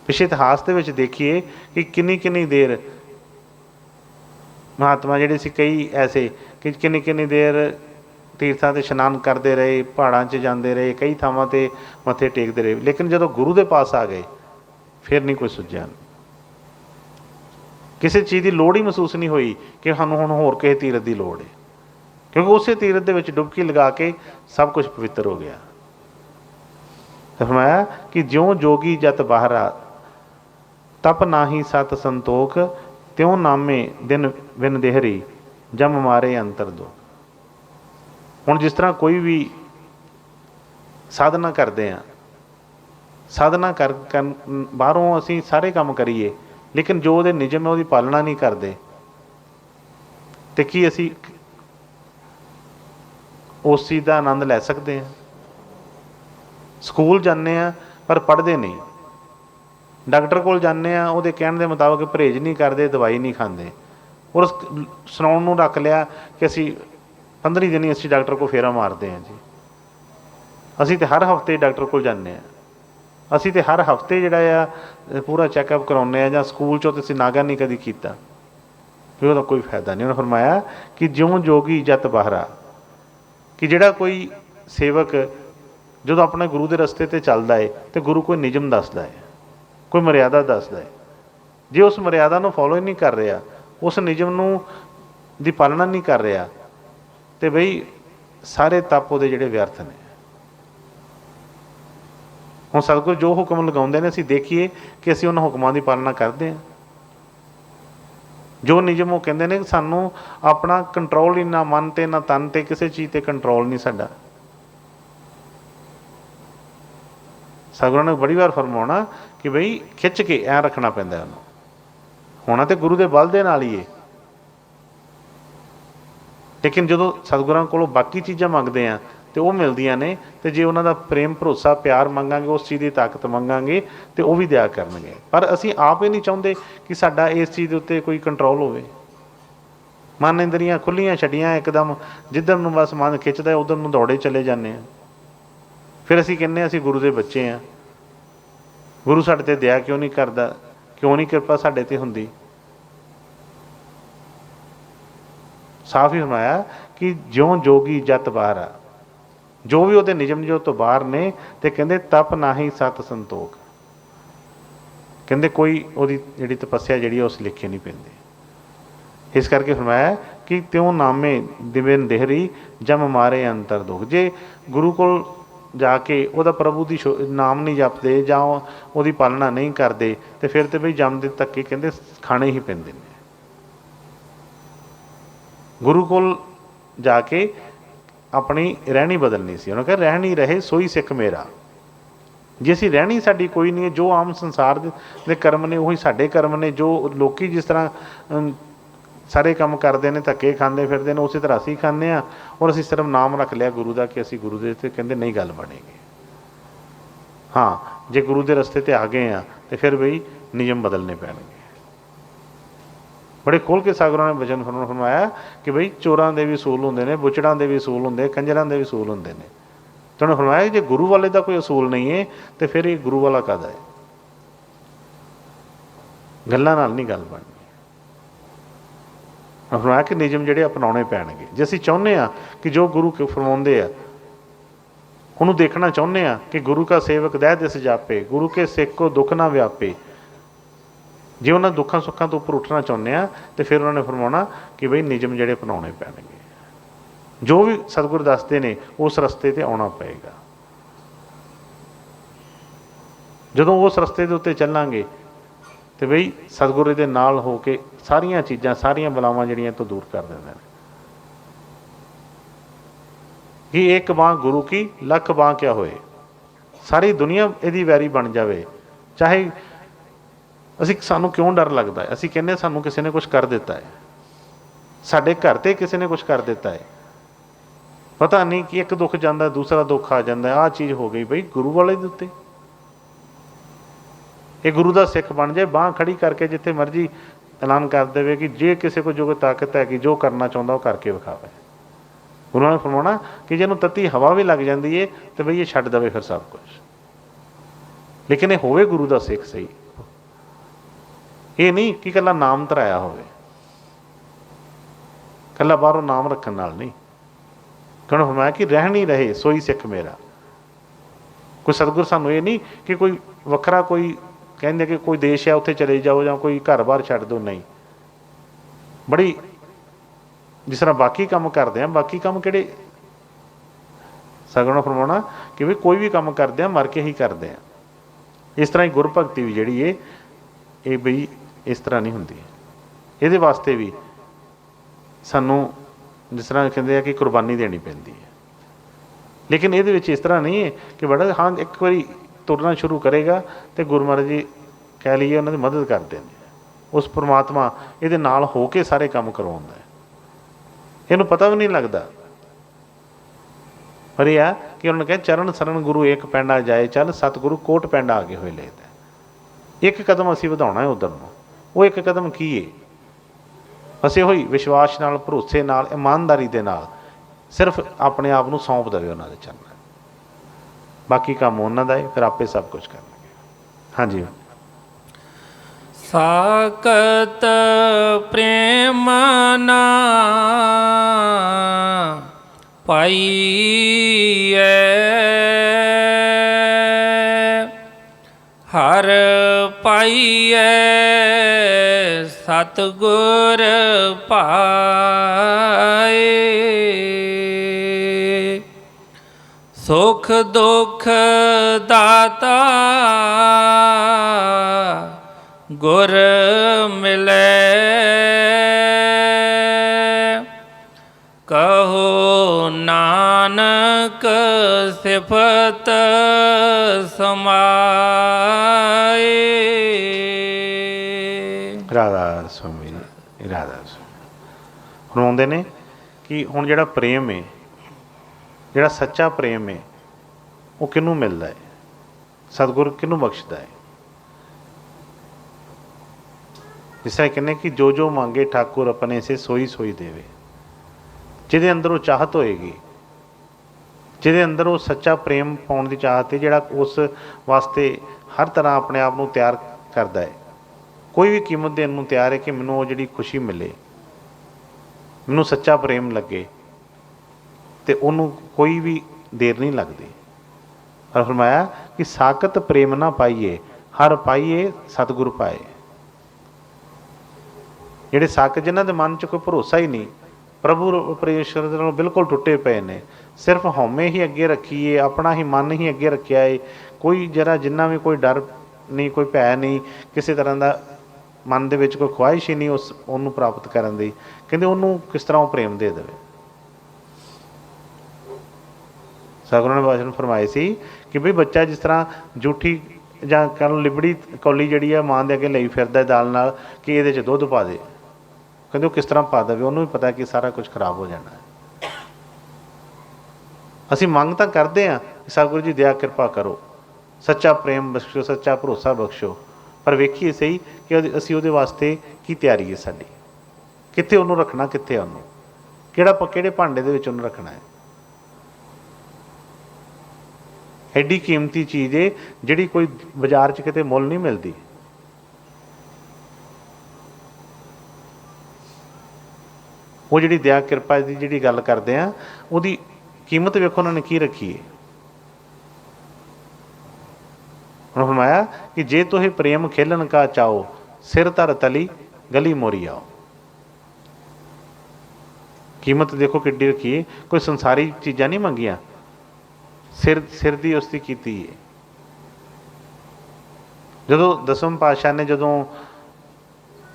ਪਿਛਲੇ ਇਤਿਹਾਸ ਦੇ ਵਿੱਚ ਦੇਖੀਏ ਕਿ ਕਿੰਨੀ ਦੇਰ ਮਹਾਤਮਾ ਜਿਹੜੇ ਸੀ, ਕਈ ਐਸੇ ਕਿ ਕਿੰਨੀ ਦੇਰ ਤੀਰਥਾਂ 'ਤੇ ਇਸ਼ਨਾਨ ਕਰਦੇ ਰਹੇ, ਪਹਾੜਾਂ 'ਚ ਜਾਂਦੇ ਰਹੇ, ਕਈ ਥਾਵਾਂ 'ਤੇ ਮੱਥੇ ਟੇਕਦੇ ਰਹੇ। ਲੇਕਿਨ ਜਦੋਂ ਗੁਰੂ ਦੇ ਪਾਸ ਆ ਗਏ ਫਿਰ ਨਹੀਂ ਕੋਈ ਸੁੱਝਿਆ। ਕਿਸੇ ਚੀਜ਼ ਦੀ ਲੋੜ ਹੀ ਮਹਿਸੂਸ ਨਹੀਂ ਹੋਈ ਕਿ ਸਾਨੂੰ ਹੁਣ ਹੋਰ ਕਿਸੇ ਤੀਰਥ ਦੀ ਲੋੜ ਹੈ। क्योंकि उस तीरथ के डुबकी लगा के सब कुछ पवित्र हो गया। तो फरमाया कि ज्यों जोगी जत बाहरा तप नाही सत संतोख, त्यों नामे दिन बिन देहरी जम मारे अंतर दो। हुण जिस तरह कोई भी साधना करते हैं, साधना कर बाहरों असी सारे काम करिए, लेकिन जो वो नियम है उसकी पालना नहीं करते, तो की असी उस चीज़ का आनंद लै सकते हैं। स्कूल जाने पर पढ़ते नहीं, डॉक्टर कोल जाने वो कहने के मुताबिक परहेज नहीं करते, दवाई नहीं खाते, और सुनाउण रख लिया कि असी 15 दिन ही असी डॉक्टर को फेरा मारते हैं जी। असी तो हर हफ्ते डॉक्टर को जाने, असी तो हर हफ्ते जिहड़ा पूरा चैकअप कराने, जां स्कूल चों तो असी नागा नहीं कभी किया, फिर उसका कोई फायदा नहीं। उन्होंने फरमाया कि ज्यों जोगी जत बाहरा, कि जिहड़ा कोई सेवक जो अपने गुरु के रस्ते ते चलता है तो गुरु कोई नियम दसदा है, कोई मर्यादा दसदा है, जो उस मर्यादा को फॉलो ही नहीं कर रहा, उस नियम की पालना नहीं कर रहा, तो बई सारे तप वो जिहड़े व्यर्थ ने। हुण सतगुर जो हुक्म लगाउंदे ने असीं देखिए कि असीं उन्हां हुक्मां की पालना करते हैं। जो नियम वो कहते हैं कि सानू अपना कंट्रोल ही ना मन ते ना तन ते किसी चीज़ ते कंट्रोल नहीं साडा। सतगुरां ने बड़ी बार फरमाउणा कि बई खिच के ऐ रखना पैंदा है, होना तो गुरु के बल दे नाल ही है, लेकिन जो सतगुरां कोलों बाकी चीज़ां मंगते हैं तो वह मिलदियां ने, तो जे उन्हां दा प्रेम भरोसा प्यार मंगांगे, उस चीज़ की ताकत मंगांगे तो वह भी दिया करनगे। पर असीं आप ही नहीं चाहुंदे कि साडा इस चीज़ के उत्ते कोई कंट्रोल होवे। मन इंद्रियां खुल्लियां छड्डियां एकदम, जिधर नूं बस मन खिंचदा उधर नूं दौड़े चले जाते हैं। फिर असीं कहने असीं गुरु के बच्चे हैं, गुरु साडे ते दया क्यों नहीं करता, क्यों नहीं कृपा साडे ते हुंदी। साफ ही फरमाया कि ज्यों जोगी जत बाहरा, जो भी वो नियम जो तो बाहर ने, तो कहते तप ना ही सत संतोख, कहते कोई वही जी तपस्या जी उस लिखे नहीं पैंदी। इस करके फरमाया कि त्यों नामे दिव्यन देहरी जम मारे अंतर दुख। जे गुरु को जाके वह प्रभु की नाम नहीं जपते जां वो पालना नहीं करते, तो फिर तो बई जम दे धक्के कहते खाने ही पैंदे ने। गुरु को जाके अपनी रहनी बदलनी सी, उन्होंने कहा रहनी रहे सोई सिख मेरा। जे असी रहनी साडी कोई नहीं है, जो आम संसार के कर्म ने वही साडे कर्म ने, जो लोग जिस तरह सारे काम करते हैं धक्के खाते फिरते हैं उस तरह असी खाने, और असी सिर्फ नाम रख लिया गुरु का कि असी गुरु के, तो कहते नहीं गल बनेगी। हाँ जे गुरु के रस्ते ते आ गए हैं तो फिर बई नियम बदलने पैणगे। बड़े खोल के सागरों ने वचन फरमाया कि बई चोरां दे भी असूल होंदे ने, बुचड़ां दे भी असूल होंदे, कंजरां दे भी असूल होंदे ने। तो उन्होंने फरमाया जे गुरु वाले का कोई असूल नहीं है तो फिर ये गुरु वाला कादा है, गल्लां नाल नहीं गल बननी। फरमाया कि नियम जिहड़े अपनाने पैणगे। जे असीं चाहुंदे आ कि जो गुरु फरमाउंदे आ उन्होंने देखना चाहुंदे आ कि गुरु का सेवक दह दिस जापे, गुरु के सिख को दुख ना व्यापे, जे उन्होंने दुखों सुखों तो उपर उठना चाहुंदे आ तो फिर उन्होंने फरमाउणा कि बई नियम जिहड़े अपनाने पैणगे, जो भी सतगुर दसते ने उस रस्ते ते आउणा पएगा। जदों उस रस्ते के उत्ते चलांगे तो बई सतगुर दे नाल हो के सारियां चीज़ां सारियां बलावां जिहड़ियां तो दूर कर दिंदे ने। कि एक बांह गुरु की लख बांह क्या होए, सारी दुनिया इहदी वैरी बन जाए, चाहे असी सानू क्यों डर लगता है, असी कहने सानू किसी ने कुछ कर दिता है, साडे घर ते किसी ने कुछ कर दिता है, पता नहीं कि एक दुख जाता दूसरा दुख आ जाता है, आ चीज़ हो गई बई गुरु वाले दे उत्ते। ये गुरु का सिख बन जाए, बांह खड़ी करके जिथे मर्जी ऐलान कर दे कि जे किसी को जो कोई ताकत है कि जो करना चाहता वह करके विखावे। गुरु ने फरमाना कि जिन्होंने तत्ती हवा भी लग जाती है तो बई ये छड्ड दवे फिर सब कुछ, लेकिन ये होवे गुरु का सिख सही। ये नहीं कि कला नाम धराया होवे, कला बाहरों नाम रखने नाल नहीं। कहना फरमाया कि रहनी रहे सोई सिख मेरा। कोई सतगुर सानू ये नहीं कि कोई वखरा कोई कहते कि कोई देश है उत्थे चले जाओ या कोई घर बार छड्ड दो, नहीं। बड़ी ਜਿਸ ਤਰ੍ਹਾਂ ਬਾਕੀ ਕੰਮ ਕਰਦੇ ਹਾਂ, ਬਾਕੀ ਕੰਮ ਕਿਹੜੇ ਸਗੋਂ ਫਰਮਾਉਣਾ ਕਿ ਵੀ ਕੋਈ ਵੀ ਕੰਮ ਕਰਦੇ ਹਾਂ ਮਰ ਕੇ ਹੀ ਕਰਦੇ ਹਾਂ। ਇਸ ਤਰ੍ਹਾਂ ਹੀ ਗੁਰਭਗਤੀ ਵੀ ਜਿਹੜੀ ਇਹ ਬਈ ਇਸ ਤਰ੍ਹਾਂ ਨਹੀਂ ਹੁੰਦੀ। ਇਹਦੇ ਵਾਸਤੇ ਵੀ ਸਾਨੂੰ ਜਿਸ ਤਰ੍ਹਾਂ ਕਹਿੰਦੇ ਆ ਕਿ ਕੁਰਬਾਨੀ ਦੇਣੀ ਪੈਂਦੀ ਹੈ। ਲੇਕਿਨ ਇਹਦੇ ਵਿੱਚ ਇਸ ਤਰ੍ਹਾਂ ਨਹੀਂ ਹੈ ਕਿ ਬੜਾ ਹਾਂ ਇੱਕ ਵਾਰੀ ਤੁਰਨਾ ਸ਼ੁਰੂ ਕਰੇਗਾ ਅਤੇ ਗੁਰੂ ਮਹਾਰਾਜ ਜੀ ਕਹਿ ਲਈਏ ਉਹਨਾਂ ਦੀ ਮਦਦ ਕਰਦੇ ਨੇ। ਉਸ ਪਰਮਾਤਮਾ ਇਹਦੇ ਨਾਲ ਹੋ ਕੇ ਸਾਰੇ ਕੰਮ ਕਰਵਾਉਂਦਾ ਹੈ। ਇਹਨੂੰ ਪਤਾ ਵੀ ਨਹੀਂ ਲੱਗਦਾ। ਪਰ ਇਹ ਆ ਕਿ ਉਹਨਾਂ ਨੇ ਕਿਹਾ ਚਰਨ ਸਰਨ ਗੁਰੂ ਇੱਕ ਪੈਂਡਾ ਜਾਏ ਚੱਲ, ਸਤਿਗੁਰੂ ਕੋਟ ਪੈਂਡਾ ਆਗੇ ਹੋਏ ਲੇਦਾ। ਇੱਕ ਕਦਮ ਅਸੀਂ ਵਧਾਉਣਾ ਹੈ ਉੱਧਰ ਨੂੰ। ਉਹ ਇੱਕ ਕਦਮ ਕੀ ਹੈ? ਬਸ ਇਹੋ ਹੀ ਵਿਸ਼ਵਾਸ ਨਾਲ, ਭਰੋਸੇ ਨਾਲ, ਇਮਾਨਦਾਰੀ ਦੇ ਨਾਲ ਸਿਰਫ ਆਪਣੇ ਆਪ ਨੂੰ ਸੌਂਪ ਦੇਵੇ ਉਹਨਾਂ ਦੇ ਚਰਨਾਂ। ਬਾਕੀ ਕੰਮ ਉਹਨਾਂ ਦਾ ਹੈ, ਫਿਰ ਆਪੇ ਸਭ ਕੁਝ ਕਰਨਗੇ। ਹਾਂਜੀ। ਸਾਕਤ ਪ੍ਰੇਮ ਨਾ ਪਾਈਐ, ਹਰ ਪਾਈਐ ਸਤਿਗੁਰ ਪਾਏ। ਸੁਖ ਦੁਖ ਦਾਤਾ ਗੁਰ ਮਿਲੈ, ਕਹੋ ਨਾਨਕ ਸਿਫਤ ਸਮਾਏ। ਰਾਧਾ ਸੁਆਮੀ ਜੀ, ਰਾਧਾ ਸੁਆਮੀ ਫਰਮਾਉਂਦੇ ਨੇ ਕਿ ਹੁਣ ਜਿਹੜਾ ਪ੍ਰੇਮ ਹੈ, ਜਿਹੜਾ ਸੱਚਾ ਪ੍ਰੇਮ ਹੈ, ਉਹ ਕਿਹਨੂੰ ਮਿਲਦਾ ਹੈ? ਸਤਿਗੁਰ ਕਿਹਨੂੰ ਬਖਸ਼ਦਾ ਹੈ? ਜਿਸ ਤਰ੍ਹਾਂ ਕਹਿੰਦੇ ਕਿ ਜੋ ਜੋ ਮੰਗੇ ਠਾਕੁਰ ਆਪਣੇ ਸੇ ਸੋਈ ਸੋਈ ਦੇਵੇ। ਜਿਹਦੇ ਅੰਦਰ ਉਹ ਚਾਹਤ ਹੋਏਗੀ, ਜਿਹਦੇ ਅੰਦਰ ਉਹ ਸੱਚਾ ਪ੍ਰੇਮ ਪਾਉਣ ਦੀ ਚਾਹਤ ਹੈ, ਜਿਹੜਾ ਉਸ ਵਾਸਤੇ ਹਰ ਤਰ੍ਹਾਂ ਆਪਣੇ ਆਪ ਨੂੰ ਤਿਆਰ ਕਰਦਾ ਹੈ, ਕੋਈ ਵੀ ਕੀਮਤ ਦੇਣ ਨੂੰ ਤਿਆਰ ਹੈ ਕਿ ਮੈਨੂੰ ਉਹ ਜਿਹੜੀ ਖੁਸ਼ੀ ਮਿਲੇ, ਮੈਨੂੰ ਸੱਚਾ ਪ੍ਰੇਮ ਲੱਗੇ, ਅਤੇ ਉਹਨੂੰ ਕੋਈ ਵੀ ਦੇਰ ਨਹੀਂ ਲੱਗਦੀ। ਔਰ ਫਰਮਾਇਆ ਕਿ ਸਾਕਤ ਪ੍ਰੇਮ ਨਾ ਪਾਈਏ, ਹਰ ਪਾਈਏ ਸਤਿਗੁਰ ਪਾਏ। ਜਿਹੜੇ ਸਾਕਤ, ਜਿਨ੍ਹਾਂ ਦੇ ਮਨ 'ਚ ਕੋਈ ਭਰੋਸਾ ਹੀ ਨਹੀਂ, ਪ੍ਰਭੂ ਪਰਮੇਸ਼ਰ ਦੇ ਨਾਲੋਂ ਬਿਲਕੁਲ ਟੁੱਟੇ ਪਏ ਨੇ, ਸਿਰਫ ਹਉਮੈ ਹੀ ਅੱਗੇ ਰੱਖੀਏ, ਆਪਣਾ ਹੀ ਮਨ ਹੀ ਅੱਗੇ ਰੱਖਿਆ ਹੈ, ਕੋਈ ਜਰਾ ਜਿੰਨਾ ਵੀ ਕੋਈ ਡਰ ਨਹੀਂ, ਕੋਈ ਭੈ ਨਹੀਂ, ਕਿਸੇ ਤਰ੍ਹਾਂ ਦਾ ਮਨ ਦੇ ਵਿੱਚ ਕੋਈ ਖੁਆਇਸ਼ ਹੀ ਨਹੀਂ ਉਹਨੂੰ ਪ੍ਰਾਪਤ ਕਰਨ ਦੀ। ਕਹਿੰਦੇ ਉਹਨੂੰ ਕਿਸ ਤਰ੍ਹਾਂ ਉਹ ਪ੍ਰੇਮ ਦੇ ਦੇਵੇ। ਸਤਿਗੁਰਾਂ ਨੇ ਵਚਨ ਫਰਮਾਏ ਸੀ ਕਿ ਬਈ ਬੱਚਾ ਜਿਸ ਤਰ੍ਹਾਂ ਜੂਠੀ ਜਾਂ ਕਹਿ ਲਓ ਲਿਬੜੀ ਕੌਲੀ ਜਿਹੜੀ ਆ ਮਾਂ ਦੇ ਅੱਗੇ ਲਈ ਫਿਰਦਾ ਦਾਲ ਨਾਲ ਕਿ ਇਹਦੇ 'ਚ ਦੁੱਧ ਪਾ ਦੇ, ਕਹਿੰਦੇ ਉਹ ਕਿਸ ਤਰ੍ਹਾਂ ਪਾ ਦੇਵੇ? ਉਹਨੂੰ ਵੀ ਪਤਾ ਕਿ ਸਾਰਾ ਕੁਝ ਖਰਾਬ ਹੋ ਜਾਣਾ। ਅਸੀਂ ਮੰਗ ਤਾਂ ਕਰਦੇ ਹਾਂ ਕਿ ਸਤਿਗੁਰੂ ਜੀ ਦਇਆ ਕਿਰਪਾ ਕਰੋ, ਸੱਚਾ ਪ੍ਰੇਮ ਬਖਸ਼ੋ, ਸੱਚਾ ਭਰੋਸਾ ਬਖਸ਼ੋ, ਪਰ ਵੇਖੀਏ ਸਹੀ ਕਿ ਅਸੀਂ ਉਹਦੇ ਵਾਸਤੇ ਕੀ ਤਿਆਰੀ ਹੈ ਸਾਡੀ, ਕਿੱਥੇ ਉਹਨੂੰ ਰੱਖਣਾ, ਕਿੱਥੇ ਉਹਨੂੰ ਕਿਹੜੇ ਭਾਂਡੇ ਦੇ ਵਿੱਚ ਉਹਨੂੰ ਰੱਖਣਾ ਹੈ। ਐਡੀ ਕੀਮਤੀ ਚੀਜ਼ ਹੈ ਜਿਹੜੀ ਕੋਈ ਬਾਜ਼ਾਰ 'ਚ ਕਿਤੇ ਮੁੱਲ ਨਹੀਂ ਮਿਲਦੀ। ਉਹ ਜਿਹੜੀ ਦਇਆ ਕਿਰਪਾ ਦੀ ਜਿਹੜੀ ਗੱਲ ਕਰਦੇ ਆ, ਉਹਦੀ ਕੀਮਤ ਵੇਖੋ ਉਹਨਾਂ ਨੇ ਕੀ ਰੱਖੀ ਹੈ। ਹੁਣ ਫਰਮਾਇਆ ਕਿ ਜੇ ਤੋਹੇ ਪ੍ਰੇਮ ਖੇਲਣ ਕਾ ਚਾਓ, ਸਿਰ ਧਰ ਤਲੀ ਗਲੀ ਮੋਰੀ ਆਓ। ਕੀਮਤ ਦੇਖੋ ਕਿੱਡੀ ਰੱਖੀ ਹੈ। ਕੋਈ ਸੰਸਾਰੀ ਚੀਜ਼ਾਂ ਨਹੀਂ ਮੰਗੀਆਂ, ਸਿਰ ਦੀ ਉਸਦੀ ਕੀਤੀ ਹੈ। ਜਦੋਂ ਦਸਮ ਪਾਤਸ਼ਾਹ ਨੇ ਜਦੋਂ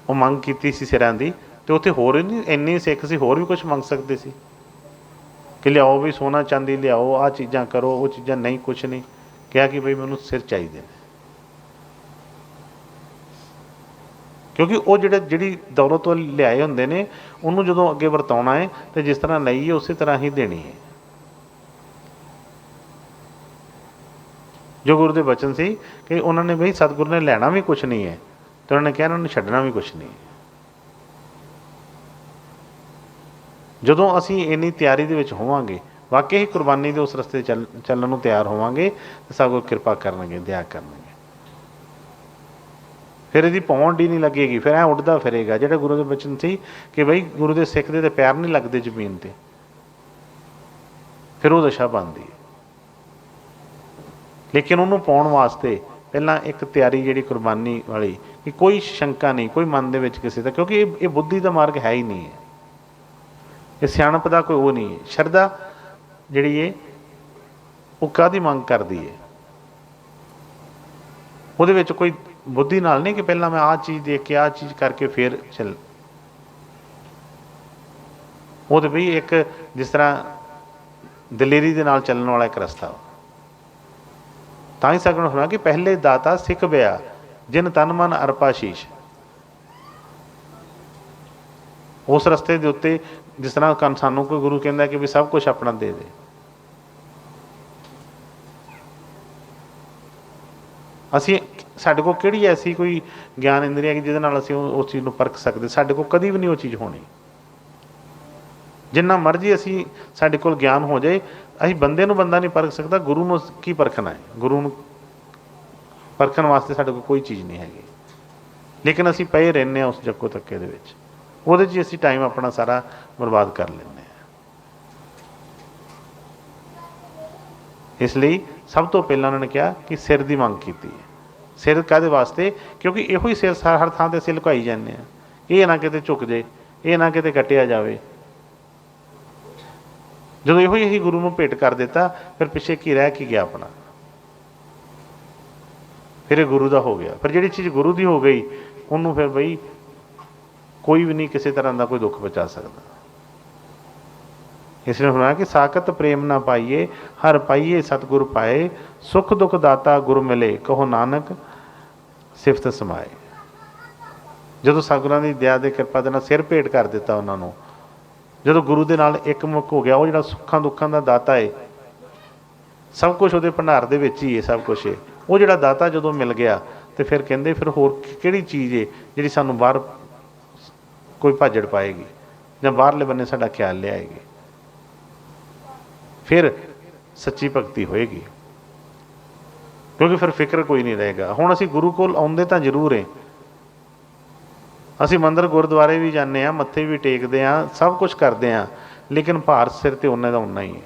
ਉਹ ਮੰਗ ਕੀਤੀ ਸੀ ਸਿਰਾਂ ਦੀ, ਅਤੇ ਉੱਥੇ ਹੋਰ ਨਹੀਂ ਇੰਨੇ ਸਿੱਖ ਸੀ, ਹੋਰ ਵੀ ਕੁਛ ਮੰਗ ਸਕਦੇ ਸੀ ਕਿ ਲਿਆਓ ਵੀ ਸੋਨਾ ਚਾਂਦੀ ਲਿਆਓ, ਆਹ ਚੀਜ਼ਾਂ ਕਰੋ, ਉਹ ਚੀਜ਼ਾਂ ਨਹੀਂ, ਕੁਛ ਨਹੀਂ ਕਿਹਾ ਕਿ ਬਈ ਮੈਨੂੰ ਸਿਰ ਚਾਹੀਦੇ ਨੇ। ਕਿਉਂਕਿ ਉਹ ਜਿਹੜੀ ਦੌਲਤ ਤੋਂ ਲਿਆਏ ਹੁੰਦੇ ਨੇ, ਉਹਨੂੰ ਜਦੋਂ ਅੱਗੇ ਵਰਤਾਉਣਾ ਹੈ ਤਾਂ ਜਿਸ ਤਰ੍ਹਾਂ ਲਈ ਹੈ ਉਸੇ ਤਰ੍ਹਾਂ ਹੀ ਦੇਣੀ ਹੈ। ਜੋ ਗੁਰੂ ਦੇ ਬਚਨ ਸੀ ਕਿ ਉਹਨਾਂ ਨੇ ਬਈ ਸਤਿਗੁਰੂ ਨੇ ਲੈਣਾ ਵੀ ਕੁਛ ਨਹੀਂ ਹੈ, ਅਤੇ ਉਹਨਾਂ ਨੇ ਕਿਹਾ ਉਹਨਾਂ ਨੂੰ ਛੱਡਣਾ ਵੀ ਕੁਛ ਨਹੀਂ। ਜਦੋਂ ਅਸੀਂ ਇੰਨੀ ਤਿਆਰੀ ਦੇ ਵਿੱਚ ਹੋਵਾਂਗੇ, ਵਾਕਈ ਹੀ ਕੁਰਬਾਨੀ ਦੇ ਉਸ ਰਸਤੇ ਚੱਲਣ ਨੂੰ ਤਿਆਰ ਹੋਵਾਂਗੇ, ਤਾਂ ਸਤਿਗੁਰੂ ਕਿਰਪਾ ਕਰਨਗੇ, ਦਇਆ ਕਰਨਗੇ। ਫਿਰ ਇਹਦੀ ਪੌਂਡ ਹੀ ਨਹੀਂ ਲੱਗੇਗੀ, ਫਿਰ ਐਂ ਉੱਡਦਾ ਫਿਰੇਗਾ। ਜਿਹੜੇ ਗੁਰੂ ਦੇ ਬਚਨ ਸੀ ਕਿ ਬਈ ਗੁਰੂ ਦੇ ਸਿੱਖ ਦੇ ਤਾਂ ਪੈਰ ਨਹੀਂ ਲੱਗਦੇ ਜ਼ਮੀਨ 'ਤੇ, ਫਿਰ ਉਹ ਦਸ਼ਾ ਬਣਦੀ ਹੈ। ਲੇਕਿਨ ਉਹਨੂੰ ਪਾਉਣ ਵਾਸਤੇ ਪਹਿਲਾਂ ਇੱਕ ਤਿਆਰੀ ਜਿਹੜੀ ਕੁਰਬਾਨੀ ਵਾਲੀ, ਕਿ ਕੋਈ ਸ਼ੰਕਾ ਨਹੀਂ ਕੋਈ ਮਨ ਦੇ ਵਿੱਚ ਕਿਸੇ ਦਾ, ਕਿਉਂਕਿ ਇਹ ਬੁੱਧੀ ਦਾ ਮਾਰਗ ਹੈ ਹੀ ਨਹੀਂ ਹੈ। ਇਹ ਸਿਆਣਪ ਦਾ ਕੋਈ ਉਹ ਨਹੀਂ ਹੈ। ਸ਼ਰਧਾ ਜਿਹੜੀ ਹੈ ਉਹ ਕਾਹਦੀ ਮੰਗ ਕਰਦੀ ਹੈ? ਉਹਦੇ ਵਿੱਚ ਕੋਈ ਬੁੱਧੀ ਨਾਲ ਨਹੀਂ ਕਿ ਪਹਿਲਾਂ ਮੈਂ ਆਹ ਚੀਜ਼ ਦੇਖ ਕੇ ਆਹ ਚੀਜ਼ ਕਰਕੇ ਫਿਰ ਚੱਲ। ਉਹ ਤਾਂ ਬਈ ਇੱਕ ਜਿਸ ਤਰ੍ਹਾਂ ਦਲੇਰੀ ਦੇ ਨਾਲ ਚੱਲਣ ਵਾਲਾ ਇੱਕ ਰਸਤਾ। ਤਾਂ ਹੀ ਸਗੁਣ ਹੋਣਾ ਕਿ ਪਹਿਲੇ ਦਾਤਾ ਸਿੱਖ ਬਿਆ ਜਿਨ ਤਨ ਮਨ ਅਰਪਾ ਸ਼ੀਸ਼। ਉਸ ਰਸਤੇ ਦੇ ਉੱਤੇ ਜਿਸ ਤਰ੍ਹਾਂ ਸਾਨੂੰ ਕੋਈ ਗੁਰੂ ਕਹਿੰਦਾ ਕਿ ਵੀ ਸਭ ਕੁਛ ਆਪਣਾ ਦੇ ਦੇ, ਅਸੀਂ ਸਾਡੇ ਕੋਲ ਕਿਹੜੀ ਐਸੀ ਕੋਈ ਗਿਆਨ ਇੰਦਰੀ ਹੈ ਕਿ ਜਿਹਦੇ ਨਾਲ ਅਸੀਂ ਉਸ ਚੀਜ਼ ਨੂੰ ਪਰਖ ਸਕਦੇ? ਸਾਡੇ ਕੋਲ ਕਦੀ ਵੀ ਨਹੀਂ ਉਹ ਚੀਜ਼ ਹੋਣੀ। ਜਿੰਨਾ ਮਰਜ਼ੀ ਅਸੀਂ ਸਾਡੇ ਕੋਲ ਗਿਆਨ ਹੋ ਜਾਏ, ਅਸੀਂ ਬੰਦੇ ਨੂੰ ਬੰਦਾ ਨਹੀਂ ਪਰਖ ਸਕਦਾ, ਗੁਰੂ ਨੂੰ ਕੀ ਪਰਖਣਾ ਹੈ? ਗੁਰੂ ਨੂੰ ਪਰਖਣ ਵਾਸਤੇ ਸਾਡੇ ਕੋਲ ਕੋਈ ਚੀਜ਼ ਨਹੀਂ ਹੈਗੀ। ਲੇਕਿਨ ਅਸੀਂ ਪਏ ਰਹਿੰਦੇ ਹਾਂ ਉਸ ਜੱਕੋ ਤੱਕੇ ਦੇ ਵਿੱਚ, ਉਹਦੇ 'ਚ ਅਸੀਂ ਟਾਈਮ ਆਪਣਾ ਸਾਰਾ ਬਰਬਾਦ ਕਰ ਲੈਂਦੇ ਹਾਂ। ਇਸ ਲਈ ਸਭ ਤੋਂ ਪਹਿਲਾਂ ਉਹਨਾਂ ਨੇ ਕਿਹਾ ਕਿ ਸਿਰ ਦੀ ਮੰਗ ਕੀਤੀ ਹੈ। ਸਿਰ ਕਾਹਦੇ ਵਾਸਤੇ? ਕਿਉਂਕਿ ਇਹੋ ਹੀ ਸਿਰ ਹਰ ਥਾਂ 'ਤੇ ਅਸੀਂ ਲੁਕਾਈ ਜਾਂਦੇ ਹਾਂ। ਇਹ ਨਾ ਕਿਤੇ ਝੁਕ ਜੇ, ਇਹ ਨਾ ਕਿਤੇ ਕੱਟਿਆ ਜਾਵੇ। ਜਦੋਂ ਇਹੋ ਹੀ ਗੁਰੂ ਨੂੰ ਭੇਟ ਕਰ ਦਿੱਤਾ, ਫਿਰ ਪਿੱਛੇ ਕੀ ਰਹਿ ਕੀ ਗਿਆ ਆਪਣਾ? ਫਿਰ ਇਹ ਗੁਰੂ ਦਾ ਹੋ ਗਿਆ। ਪਰ ਜਿਹੜੀ ਚੀਜ਼ ਗੁਰੂ ਦੀ ਹੋ ਗਈ, ਉਹਨੂੰ ਫਿਰ ਬਈ ਕੋਈ ਵੀ ਨਹੀਂ ਕਿਸੇ ਤਰ੍ਹਾਂ ਦਾ ਕੋਈ ਦੁੱਖ ਬਚਾ ਸਕਦਾ। ਇਸ ਲਈ ਹੋਣਾ ਕਿ ਸਾਕਤ ਪ੍ਰੇਮ ਨਾ ਪਾਈਏ, ਹਰ ਪਾਈਏ ਸਤਿਗੁਰ ਪਾਏ, ਸੁਖ ਦੁੱਖ ਦਾਤਾ ਗੁਰ ਮਿਲੇ, ਕਹੋ ਨਾਨਕ ਸਿਫਤ ਸਮਾਏ। ਜਦੋਂ ਸਤਿਗੁਰਾਂ ਦੀ ਦਇਆ ਦੇ ਕਿਰਪਾ ਦੇ ਨਾਲ ਸਿਰ ਭੇਟ ਕਰ ਦਿੱਤਾ ਉਹਨਾਂ ਨੂੰ, ਜਦੋਂ ਗੁਰੂ ਦੇ ਨਾਲ ਇੱਕਮੁੱਖ ਹੋ ਗਿਆ, ਉਹ ਜਿਹੜਾ ਸੁੱਖਾਂ ਦੁੱਖਾਂ ਦਾ ਦਾਤਾ ਹੈ, ਸਭ ਕੁਛ ਉਹਦੇ ਭੰਡਾਰ ਦੇ ਵਿੱਚ ਹੀ ਹੈ, ਸਭ ਕੁਛ ਹੈ। ਉਹ ਜਿਹੜਾ ਦਾਤਾ ਜਦੋਂ ਮਿਲ ਗਿਆ, ਤੇ ਫਿਰ ਕਹਿੰਦੇ ਫਿਰ ਹੋਰ ਕਿਹੜੀ ਚੀਜ਼ ਹੈ ਜਿਹੜੀ ਸਾਨੂੰ ਬਾਹਰ ਕੋਈ ਭਾਜੜ ਪਾਏਗੀ ਜਾਂ ਬਾਹਰਲੇ ਬੰਨੇ ਸਾਡਾ ਖਿਆਲ ਲਿਆਏਗੀ? ਫਿਰ ਸੱਚੀ ਭਗਤੀ ਹੋਏਗੀ, ਕਿਉਂਕਿ ਫਿਰ ਫਿਕਰ ਕੋਈ ਨਹੀਂ ਰਹੇਗਾ। ਹੁਣ ਅਸੀਂ ਗੁਰੂ ਕੋਲ ਆਉਂਦੇ ਤਾਂ ਜ਼ਰੂਰ ਹੈ, ਅਸੀਂ ਮੰਦਰ ਗੁਰਦੁਆਰੇ ਵੀ ਜਾਂਦੇ ਹਾਂ, ਮੱਥੇ ਵੀ ਟੇਕਦੇ ਹਾਂ, ਸਭ ਕੁਛ ਕਰਦੇ ਹਾਂ, ਲੇਕਿਨ ਭਾਰ ਸਿਰ 'ਤੇ ਉਹਨਾਂ ਦਾ ਉਨਾ ਹੀ ਹੈ।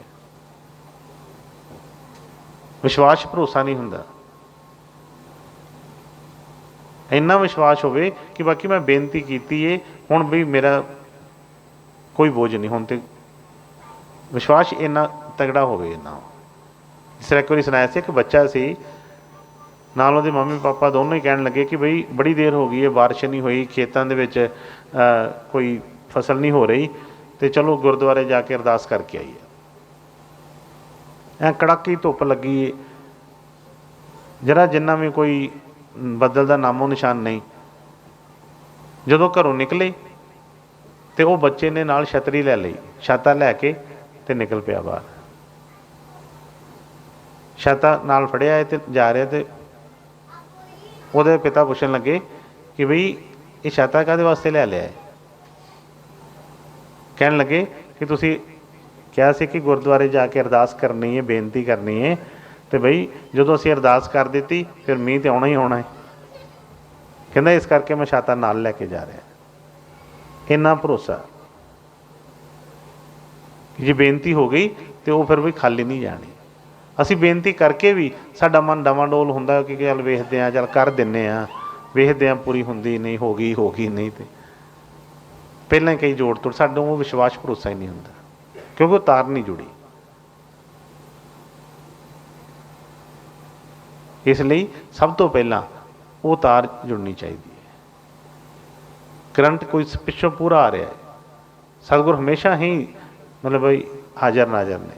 ਵਿਸ਼ਵਾਸ ਭਰੋਸਾ ਨਹੀਂ ਹੁੰਦਾ। ਇੰਨਾ ਵਿਸ਼ਵਾਸ ਹੋਵੇ ਕਿ ਬਾਕੀ ਮੈਂ ਬੇਨਤੀ ਕੀਤੀ ਹੈ, ਹੁਣ ਵੀ ਮੇਰਾ ਕੋਈ ਬੋਝ ਨਹੀਂ। ਹੁਣ ਤੇ ਵਿਸ਼ਵਾਸ ਇੰਨਾ ਤਗੜਾ ਹੋਵੇ। ਇੰਨਾ ਜਿਸ ਤਰ੍ਹਾਂ ਇੱਕ ਵਾਰੀ ਸੁਣਾਇਆ ਸੀ, ਇੱਕ ਬੱਚਾ ਸੀ, ਨਾਲ ਉਹਦੇ ਮੰਮੀ ਪਾਪਾ ਦੋਨੋਂ ਹੀ ਕਹਿਣ ਲੱਗੇ ਕਿ ਬਈ ਬੜੀ ਦੇਰ ਹੋ ਗਈ ਹੈ, ਬਾਰਿਸ਼ ਨਹੀਂ ਹੋਈ, ਖੇਤਾਂ ਦੇ ਵਿੱਚ ਕੋਈ ਫਸਲ ਨਹੀਂ ਹੋ ਰਹੀ, ਅਤੇ ਚਲੋ ਗੁਰਦੁਆਰੇ ਜਾ ਕੇ ਅਰਦਾਸ ਕਰਕੇ ਆਈਏ। ਐਂ ਕੜਾਕੀ ਧੁੱਪ ਲੱਗੀ, ਜਰਾ ਜਿੰਨਾ ਵੀ ਕੋਈ ਬੱਦਲ ਦਾ ਨਾਮੋ ਨਿਸ਼ਾਨ ਨਹੀਂ। ਜਦੋਂ ਘਰੋਂ ਨਿਕਲੇ ਤੇ ਉਹ ਬੱਚੇ ਨੇ ਨਾਲ ਛਤਰੀ ਲੈ ਲਈ, ਛਾਤਾ ਲੈ ਕੇ ਤੇ ਨਿਕਲ ਪਿਆ ਬਾਹਰ। ਛਾਤਾ ਨਾਲ ਫੜਿਆ ਹੈ ਤੇ ਜਾ ਰਿਹਾ, ਤੇ ਉਹਦੇ ਪਿਤਾ ਪੁੱਛਣ ਲੱਗੇ ਕਿ ਬਈ ਇਹ ਛਾਤਾ ਕਾਹਦੇ ਵਾਸਤੇ ਲੈ ਲਿਆ ਹੈ? ਕਹਿਣ ਲੱਗੇ ਕਿ ਤੁਸੀਂ ਕਿਹਾ ਸੀ ਕਿ ਗੁਰਦੁਆਰੇ ਜਾ ਕੇ ਅਰਦਾਸ ਕਰਨੀ ਹੈ, ਬੇਨਤੀ ਕਰਨੀ ਹੈ, ਤੇ ਬਈ ਜਦੋਂ ਅਸੀਂ ਅਰਦਾਸ ਕਰ ਦਿੱਤੀ ਫਿਰ ਮੀਂਹ ਤੇ ਆਉਣਾ ਹੀ ਆਉਣਾ ਹੈ। ਕਹਿੰਦਾ ਇਸ ਕਰਕੇ ਮੈਂ ਛਾਤਾ ਨਾਲ ਲੈ ਕੇ ਜਾ ਰਿਹਾ। ਇੰਨਾ ਭਰੋਸਾ ਕਿ ਜੇ ਬੇਨਤੀ ਹੋ ਗਈ ਤੇ ਉਹ ਫਿਰ ਵੀ ਖਾਲੀ ਨਹੀਂ ਜਾਣੀ। ਅਸੀਂ ਬੇਨਤੀ ਕਰਕੇ ਵੀ ਸਾਡਾ ਮਨ ਡਵਾਂਡੋਲ ਹੁੰਦਾ ਕਿ ਚੱਲ ਵੇਖਦੇ ਹਾਂ, ਚੱਲ ਕਰ ਦਿੰਦੇ ਹਾਂ, ਵੇਖਦੇ ਹਾਂ ਪੂਰੀ ਹੁੰਦੀ ਨਹੀਂ, ਹੋ ਗਈ ਨਹੀਂ, ਤੇ ਪਹਿਲਾਂ ਹੀ ਕਈ ਜੋੜ ਤੋੜ, ਸਾਨੂੰ ਉਹ ਵਿਸ਼ਵਾਸ ਭਰੋਸਾ ਹੀ ਨਹੀਂ ਹੁੰਦਾ, ਕਿਉਂਕਿ ਉਹ ਤਾਰ ਨਹੀਂ ਜੁੜੀ। ਇਸ ਲਈ ਸਭ ਤੋਂ ਪਹਿਲਾਂ ਉਹ ਤਾਰ ਜੁੜਨੀ ਚਾਹੀਦੀ ਹੈ। ਕਰੰਟ ਕੋਈ ਪਿੱਛੋਂ ਪੂਰਾ ਆ ਰਿਹਾ ਹੈ, ਸਤਿਗੁਰ ਹਮੇਸ਼ਾ ਹੀ ਮਤਲਬ ਬਈ ਹਾਜ਼ਰ ਨਾਜ਼ਰ ਨੇ,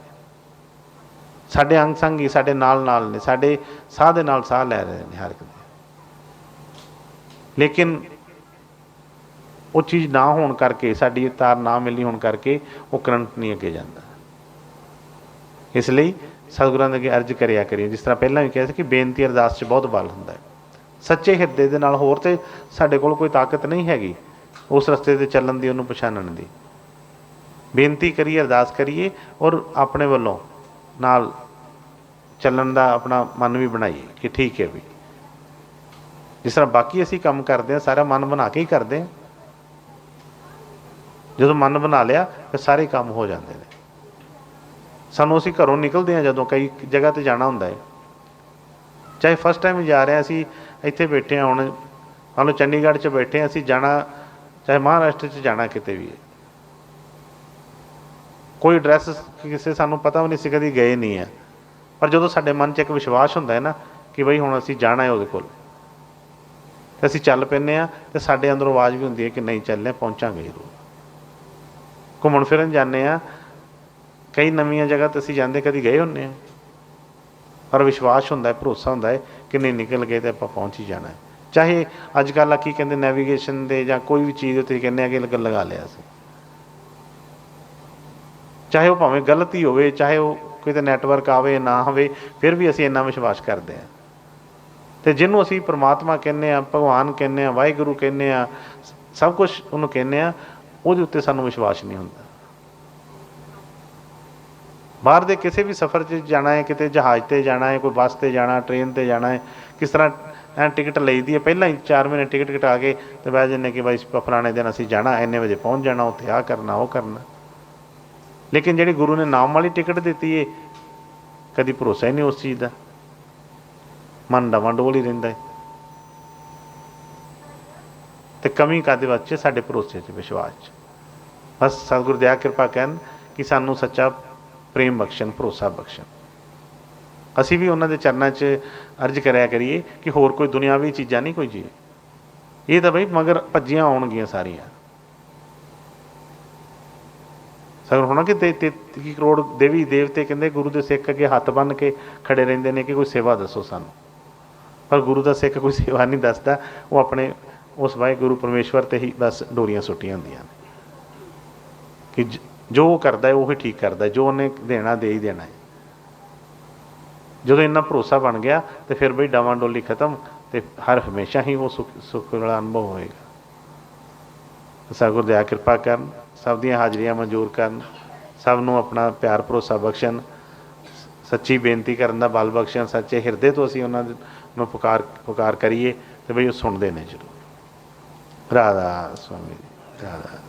ਸਾਡੇ ਅੰਗ ਸੰਗ ਹੀ ਸਾਡੇ ਨਾਲ ਨੇ, ਸਾਡੇ ਸਾਹ ਦੇ ਨਾਲ ਸਾਹ ਲੈ ਰਹੇ ਨੇ ਹਰ ਇੱਕ ਦੇ। ਲੇਕਿਨ ਉਹ ਚੀਜ਼ ਨਾ ਹੋਣ ਕਰਕੇ, ਸਾਡੀ ਤਾਰ ਨਾ ਮਿਲਣੀ ਹੋਣ ਕਰਕੇ ਉਹ ਕਰੰਟ ਨਹੀਂ ਅੱਗੇ ਜਾਂਦਾ। ਇਸ ਲਈ ਸਤਿਗੁਰਾਂ ਦੇ ਅੱਗੇ ਅਰਜ਼ ਕਰਿਆ ਕਰੀਏ, ਜਿਸ ਤਰ੍ਹਾਂ ਪਹਿਲਾਂ ਵੀ ਕਿਹਾ ਸੀ ਕਿ ਬੇਨਤੀ ਅਰਦਾਸ 'ਚ ਬਹੁਤ ਬਲ ਹੁੰਦਾ ਹੈ। ਸੱਚੇ ਹਿਰਦੇ ਦੇ ਨਾਲ, ਹੋਰ ਤਾਂ ਸਾਡੇ ਕੋਲ ਕੋਈ ਤਾਕਤ ਨਹੀਂ ਹੈਗੀ ਉਸ ਰਸਤੇ 'ਤੇ ਚੱਲਣ ਦੀ, ਉਹਨੂੰ ਪਛਾਣਨ ਦੀ। ਬੇਨਤੀ ਕਰੀਏ, ਅਰਦਾਸ ਕਰੀਏ, ਔਰ ਆਪਣੇ ਵੱਲੋਂ ਨਾਲ ਚੱਲਣ ਦਾ ਆਪਣਾ ਮਨ ਵੀ ਬਣਾਈਏ ਕਿ ਠੀਕ ਹੈ ਵੀ, ਜਿਸ ਤਰ੍ਹਾਂ ਬਾਕੀ ਅਸੀਂ ਕੰਮ ਕਰਦੇ ਹਾਂ ਸਾਰਾ ਮਨ ਬਣਾ ਕੇ ਹੀ ਕਰਦੇ ਹਾਂ। ਜਦੋਂ ਮਨ ਬਣਾ ਲਿਆ ਫਿਰ ਸਾਰੇ ਕੰਮ ਹੋ ਜਾਂਦੇ ਨੇ। ਸਾਨੂੰ ਅਸੀਂ ਘਰੋਂ ਨਿਕਲਦੇ ਹਾਂ, ਜਦੋਂ ਕਈ ਜਗ੍ਹਾ 'ਤੇ ਜਾਣਾ ਹੁੰਦਾ ਹੈ, ਚਾਹੇ ਫਸਟ ਟਾਈਮ ਜਾ ਰਹੇ ਹਾਂ, ਅਸੀਂ ਇੱਥੇ ਬੈਠੇ ਹਾਂ, ਹੁਣ ਮੰਨ ਲਓ ਚੰਡੀਗੜ੍ਹ 'ਚ ਬੈਠੇ ਹਾਂ, ਅਸੀਂ ਜਾਣਾ ਚਾਹੇ ਮਹਾਰਾਸ਼ਟਰ 'ਚ ਜਾਣਾ, ਕਿਤੇ ਵੀ ਹੈ, ਕੋਈ ਐਡਰੈਸ ਕਿਸੇ ਸਾਨੂੰ ਪਤਾ ਵੀ ਨਹੀਂ ਸੀ, ਕਦੀ ਗਏ ਨਹੀਂ ਹੈ, ਪਰ ਜਦੋਂ ਸਾਡੇ ਮਨ 'ਚ ਇੱਕ ਵਿਸ਼ਵਾਸ ਹੁੰਦਾ ਹੈ ਨਾ ਕਿ ਬਈ ਹੁਣ ਅਸੀਂ ਜਾਣਾ ਹੈ ਉਹਦੇ ਕੋਲ, ਤੇ ਅਸੀਂ ਚੱਲ ਪੈਂਦੇ ਹਾਂ, ਤੇ ਸਾਡੇ ਅੰਦਰੋਂ ਆਵਾਜ਼ ਵੀ ਹੁੰਦੀ ਹੈ ਕਿ ਨਹੀਂ ਚੱਲਦੇ, ਪਹੁੰਚਾਂਗੇ ਜ਼ਰੂਰ। ਘੁੰਮਣ ਫਿਰਨ ਜਾਂਦੇ ਹਾਂ, ਕਈ ਨਵੀਆਂ ਜਗ੍ਹਾ 'ਤੇ ਅਸੀਂ ਜਾਂਦੇ ਕਦੀ ਗਏ ਹੁੰਦੇ ਹਾਂ, ਪਰ ਵਿਸ਼ਵਾਸ ਹੁੰਦਾ ਹੈ, ਭਰੋਸਾ ਹੁੰਦਾ ਹੈ ਕਿ ਨਹੀਂ ਨਿਕਲ ਗਏ ਤਾਂ ਆਪਾਂ ਪਹੁੰਚ ਹੀ ਜਾਣਾ ਹੈ। ਚਾਹੇ ਅੱਜ ਕੱਲ੍ਹ ਆ ਕੀ ਕਹਿੰਦੇ ਨੈਵੀਗੇਸ਼ਨ ਦੇ ਜਾਂ ਕੋਈ ਵੀ ਚੀਜ਼ ਉੱਤੇ ਕਹਿੰਦੇ ਆ ਕਿ ਲਗਾ ਲਿਆ ਸੀ, ਚਾਹੇ ਉਹ ਭਾਵੇਂ ਗਲਤ ਹੀ ਹੋਵੇ, ਚਾਹੇ ਉਹ ਕਿਤੇ ਨੈਟਵਰਕ ਆਵੇ ਨਾ ਹੋਵੇ, ਫਿਰ ਵੀ ਅਸੀਂ ਇੰਨਾ ਵਿਸ਼ਵਾਸ ਕਰਦੇ ਹਾਂ। ਅਤੇ ਜਿਹਨੂੰ ਅਸੀਂ ਪਰਮਾਤਮਾ ਕਹਿੰਦੇ ਹਾਂ, ਭਗਵਾਨ ਕਹਿੰਦੇ ਹਾਂ, ਵਾਹਿਗੁਰੂ ਕਹਿੰਦੇ ਹਾਂ, ਸਭ ਕੁਛ ਉਹਨੂੰ ਕਹਿੰਦੇ ਹਾਂ, ਉਹਦੇ ਉੱਤੇ ਸਾਨੂੰ ਵਿਸ਼ਵਾਸ ਨਹੀਂ ਹੁੰਦਾ। ਬਾਹਰ ਦੇ ਕਿਸੇ ਵੀ ਸਫ਼ਰ 'ਚ ਜਾਣਾ ਹੈ, ਕਿਤੇ ਜਹਾਜ਼ 'ਤੇ ਜਾਣਾ ਹੈ, ਕੋਈ ਬੱਸ 'ਤੇ ਜਾਣਾ, ਟ੍ਰੇਨ 'ਤੇ ਜਾਣਾ ਹੈ, ਕਿਸ ਤਰ੍ਹਾਂ ਐਂ ਟਿਕਟ ਲਈ ਦੀ ਹੈ, ਪਹਿਲਾਂ ਹੀ 4 ਮਹੀਨੇ ਟਿਕਟ ਕਟਾ ਕੇ ਅਤੇ ਬਹਿ ਜਾਂਦੇ ਕਿ ਬਾਈ ਫਲਾਣੇ ਦਿਨ ਅਸੀਂ ਜਾਣਾ, ਇੰਨੇ ਵਜੇ ਪਹੁੰਚ ਜਾਣਾ, ਉੱਥੇ ਆਹ ਕਰਨਾ ਉਹ ਕਰਨਾ। ਲੇਕਿਨ ਜਿਹੜੀ ਗੁਰੂ ਨੇ ਨਾਮ ਵਾਲੀ ਟਿਕਟ ਦਿੱਤੀ ਹੈ, ਕਦੀ ਭਰੋਸਾ ਹੀ ਨਹੀਂ ਉਸ ਚੀਜ਼ ਦਾ, ਮਨ ਡਵਾਂਡੋਲ ਹੀ ਰਹਿੰਦਾ ਹੈ। ਅਤੇ ਕਮੀ ਕਾਹਦੇ ਵਾਸਤੇ? ਸਾਡੇ ਭਰੋਸੇ 'ਚ, ਵਿਸ਼ਵਾਸ 'ਚ। ਬਸ ਸਤਿਗੁਰੂ ਦਇਆ ਕਿਰਪਾ ਕਰਨ ਕਿ ਸਾਨੂੰ ਸੱਚਾ ਪ੍ਰੇਮ ਬਖਸ਼ਣ, ਭਰੋਸਾ ਬਖਸ਼ਣ। ਅਸੀਂ ਵੀ ਉਹਨਾਂ ਦੇ ਚਰਨਾਂ 'ਚ ਅਰਜ਼ ਕਰਿਆ ਕਰੀਏ ਕਿ ਹੋਰ ਕੋਈ ਦੁਨਿਆਵੀ ਚੀਜ਼ਾਂ ਨਹੀਂ ਕੋਈ ਜੀ, ਇਹ ਤਾਂ ਬਈ ਮਗਰ ਭੱਜੀਆਂ ਆਉਣਗੀਆਂ ਸਾਰੀਆਂ। ਸਗੋਂ ਹੋਣਾ ਕਿ 33 ਕਰੋੜ ਦੇਵੀ ਦੇਵਤੇ ਕਹਿੰਦੇ ਗੁਰੂ ਦੇ ਸਿੱਖ ਅੱਗੇ ਹੱਥ ਬੰਨ੍ਹ ਕੇ ਖੜੇ ਰਹਿੰਦੇ ਨੇ ਕਿ ਕੋਈ ਸੇਵਾ ਦੱਸੋ ਸਾਨੂੰ, ਪਰ ਗੁਰੂ ਦਾ ਸਿੱਖ ਕੋਈ ਸੇਵਾ ਨਹੀਂ ਦੱਸਦਾ, ਉਹ ਆਪਣੇ ਉਸ ਵਾਹਿਗੁਰੂ ਪਰਮੇਸ਼ਵਰ 'ਤੇ ਹੀ ਬਸ ਡੋਰੀਆਂ ਸੁੱਟੀਆਂ ਹੁੰਦੀਆਂ ਨੇ ਕਿ ਜੋ ਉਹ ਕਰਦਾ ਹੈ ਉਹੀ ਠੀਕ ਕਰਦਾ, ਜੋ ਉਹਨੇ ਦੇਣਾ ਦੇ ਹੀ ਦੇਣਾ ਹੈ। ਜਦੋਂ ਇੰਨਾ ਭਰੋਸਾ ਬਣ ਗਿਆ ਤਾਂ ਫਿਰ ਬਈ ਡਾਵਾਂਡੋਲੀ ਖਤਮ, ਅਤੇ ਹਰ ਹਮੇਸ਼ਾ ਹੀ ਉਹ ਸੁੱਖ ਵਾਲਾ ਅਨੁਭਵ ਹੋਏਗਾ। ਸਤਿਗੁਰੂ ਦਇਆ ਕਿਰਪਾ ਕਰਨ, ਸਭ ਦੀਆਂ ਹਾਜ਼ਰੀਆਂ ਮਨਜ਼ੂਰ ਕਰਨ, ਸਭ ਨੂੰ ਆਪਣਾ ਪਿਆਰ ਭਰੋਸਾ ਬਖਸ਼ਣ, ਸੱਚੀ ਬੇਨਤੀ ਕਰਨ ਦਾ ਬਲ ਬਖਸ਼ਣ, ਸੱਚੇ ਹਿਰਦੇ ਤੋਂ ਅਸੀਂ ਉਹਨਾਂ ਨੂੰ ਪੁਕਾਰ ਕਰੀਏ ਅਤੇ ਬਈ ਉਹ ਸੁਣਦੇ ਨੇ ਜ਼ਰੂਰ। ਰਾਧਾ ਸੁਆਮੀ ਜੀ, ਰਾਧਾ।